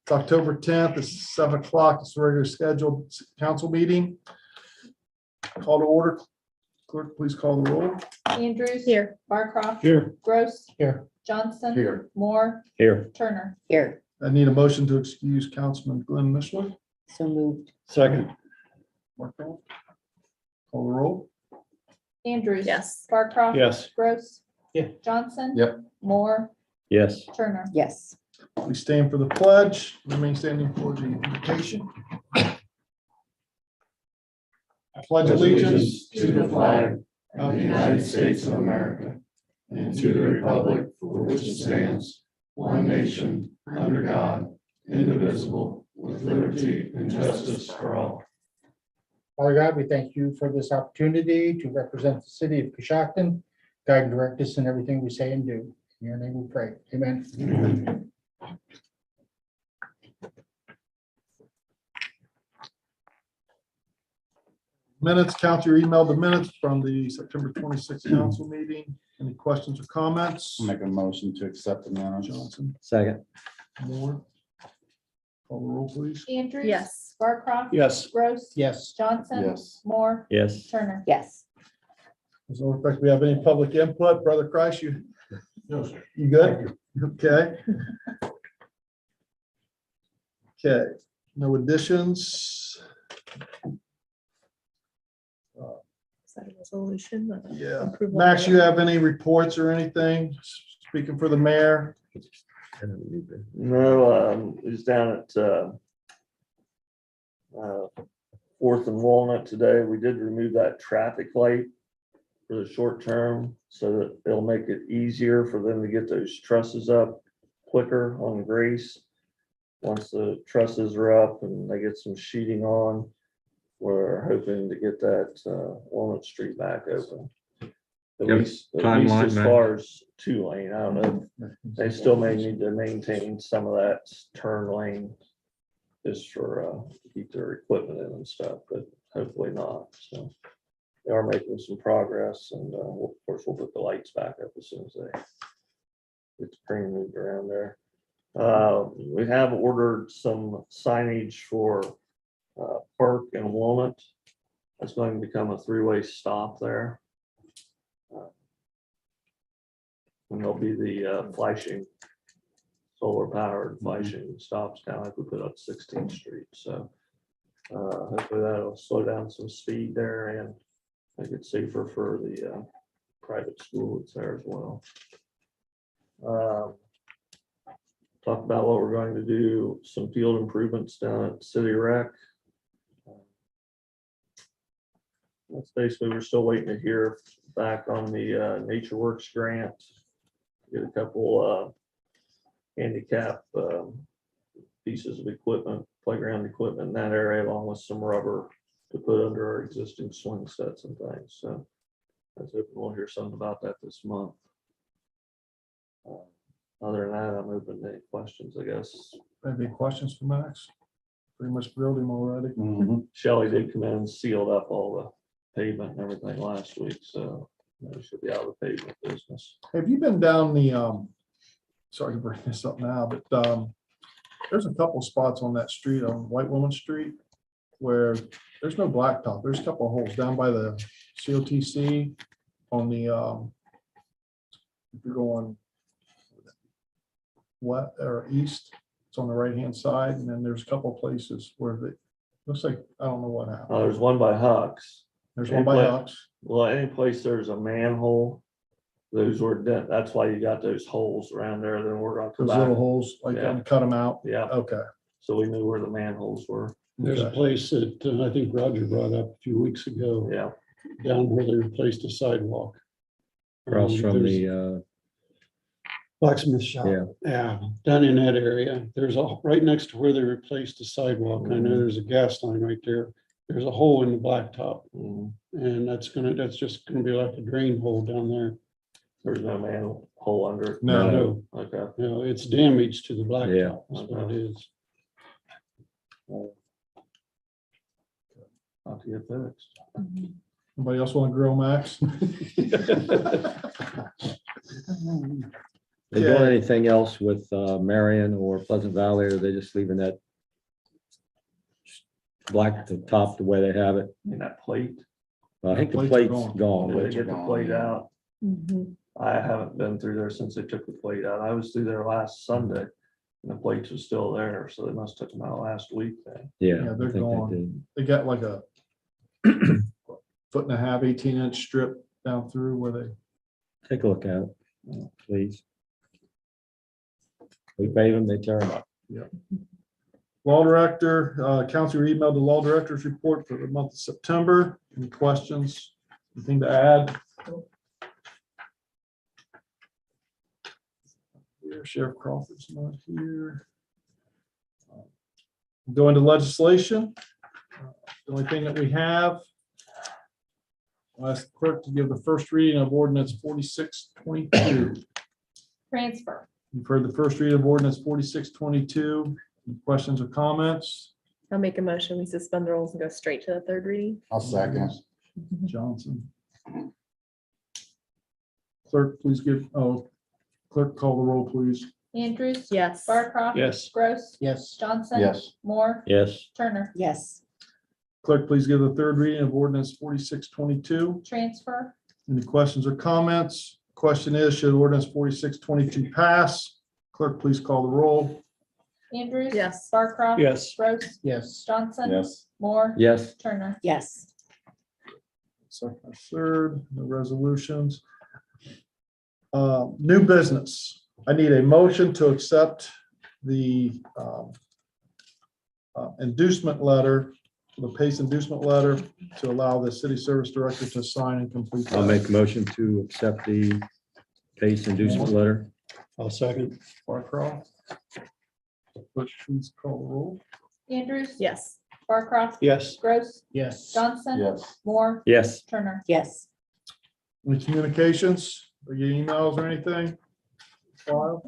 It's October 10th, it's 7 o'clock, it's a regular scheduled council meeting. Call to order. Clerk, please call the roll. Andrews. Here. Barcroft. Here. Gross. Here. Johnson. Here. Moore. Here. Turner. Here, I need a motion to excuse Councilman Glenn Mishler. so moved. Second. Call the roll. Andrews. Yes. Barcroft. Yes. Gross. Yeah. Johnson. Yep. Moore. Yes. Turner. Yes, Please stand for the pledge. Remain standing for the invocation. I pledge allegiance to the flag of the United States of America and to the republic for which it stands, one nation, under God, indivisible, with liberty and justice for all. Father God, we thank you for this opportunity to represent the city of Coshocton. Guide and direct us in everything we say and do. In your name we pray. Amen. Minutes, count your email the minutes from the September 26th council meeting. Any questions or comments? Make a motion to accept the minutes. Johnson, Second. Moore. Call the roll, please. Andrews. Yes. Barcroft. Yes. Gross. Yes. Johnson. Yes. Moore. Yes. Turner. yes. Does it look like we have any public input? Brother Christ, you? No, sir. You good? Okay. Okay, no additions. Is that a resolution? Yeah. Approval. Max, you have any reports or anything? Speaking for the mayor? No, it was down at, Fourth and Walnut today. We did remove that traffic light for the short term, so that it'll make it easier for them to get those trusses up quicker on Grace. Once the trusses are up and they get some sheeting on, we're hoping to get that Walnut Street back open. At Yep, least timeline, as Matt. far as 2-lane. I don't know. They still may need to maintain some of that turn lane just for keep their equipment in and stuff, but hopefully not. So they are making some progress, and of course, we'll put the lights back up as soon as they get the crane moved around there. We have ordered some signage for Park and Walnut. That's going to become a 3-way stop there. And there'll be the flashing, solar powered flashing stops, kind of like we put up 16th Street. So hopefully that'll slow down some speed there and make it safer for the private school that's there as well. Talk about what we're going to do, some field improvements down at City Rec. That's basically, we're still waiting to hear back on the Nature Works grant. Get a couple handicap pieces of equipment, playground equipment in that area, along with some rubber to put under our existing swing sets and things. So I was hoping we'll hear something about that this month. Other than that, I'm open to any questions, I guess. Any questions for Max? Pretty much grilled him already. Mhm. Shelley did come in and sealed up all the pavement and everything last week, so we should be out of the pavement business. Have you been down the, sorry to bring this up now, but there's a couple spots on that street on White Woman Street where there's no blacktop. There's a couple of holes down by the COTC on the, if you're going west or east, it's on the right-hand side, and then there's a couple of places where it looks like, I don't know what happened. There's one by Huck's. There's one by Huck's. Well, any place there's a manhole, those were, that's why you got those holes around there, then we're gonna come Those little back. holes, like, Yeah. cut them out. Yeah, Okay. so we knew where the manholes were. There's a Okay. place that I think Roger brought up a few weeks ago, Yeah, down where they replaced a sidewalk. Across from There's the, Blacksmith shop. Yeah. Yeah, down in that area. There's a, right next to where they replaced the sidewalk. I know there's a gas line right there. There's a hole in the blacktop, and that's just gonna be like a drain hole down there. there's no manhole under it. No. Okay. No, it's damage to the Yeah. blacktop. That's what it is. Not to get fixed. Anybody else want to grill Max? They doing Okay. anything else with Marion or Pleasant Valley, or are they just leaving that black to top the way they have it? In that plate, I think the Plates are plate's gone. gone, they but get the plate out. Mhm. I haven't been through there since they took the plate out. I was through there last Sunday. And the plates was still there, so they must have took them out last week then. yeah. Yeah, I they're think they gone. did. They got like a 1.5 foot, 18-inch strip down through where they, Take a look at it, please. We pave them, they tear them up. law director, council emailed the law director's report for the month of September. Any questions? Anything to add? Here, Sheriff Crawford's not here. Go into legislation. The only thing that we have. I'll ask the clerk to give the first reading of ordinance 4622. Transfer. You've heard the first reading of ordinance 4622. Any questions or comments? I'll make a motion. We suspend the rules and go straight to the third reading. I'll second. Johnson. Clerk, please clerk, call the roll, please. Andrews. Yes. Barcroft. Yes. Gross. Yes. Johnson. Yes. Moore. Yes, Turner. Yes, Clerk, please give the third reading of ordinance 4622. Transfer. Any questions or comments? Question is, should ordinance 4622 pass? Clerk, please call the roll. Andrews. Yes. Barcroft. Yes. Gross. Yes. Johnson. Yes. Moore. yes, Turner. yes, Second, or third, the resolutions. New business. I need a motion to accept the inducement letter, the PACE inducement letter to allow the city service director to sign and complete. I'll that. make a motion to accept the PACE inducement letter. I'll second. Barcroft. Clerk, please call the roll. Andrews. Yes. Barcroft. Yes. Gross. Yes. Johnson. Yes. Moore. Yes, Turner. yes. Any communications, or your emails or anything? File?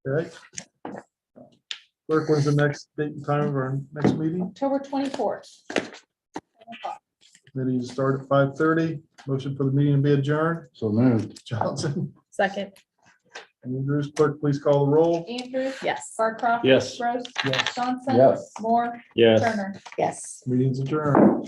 Okay. Clerk, when's the next date and time of our next meeting? October 24th. Meeting start at 5:30. Motion for the meeting to be adjourned. So moved. Johnson. Second. Andrews, clerk, please call the roll. Andrews. Yes. Barcroft. Yes. Gross. Yes. Johnson. Yes. Moore. yes. Turner. Yes. Meeting's adjourned.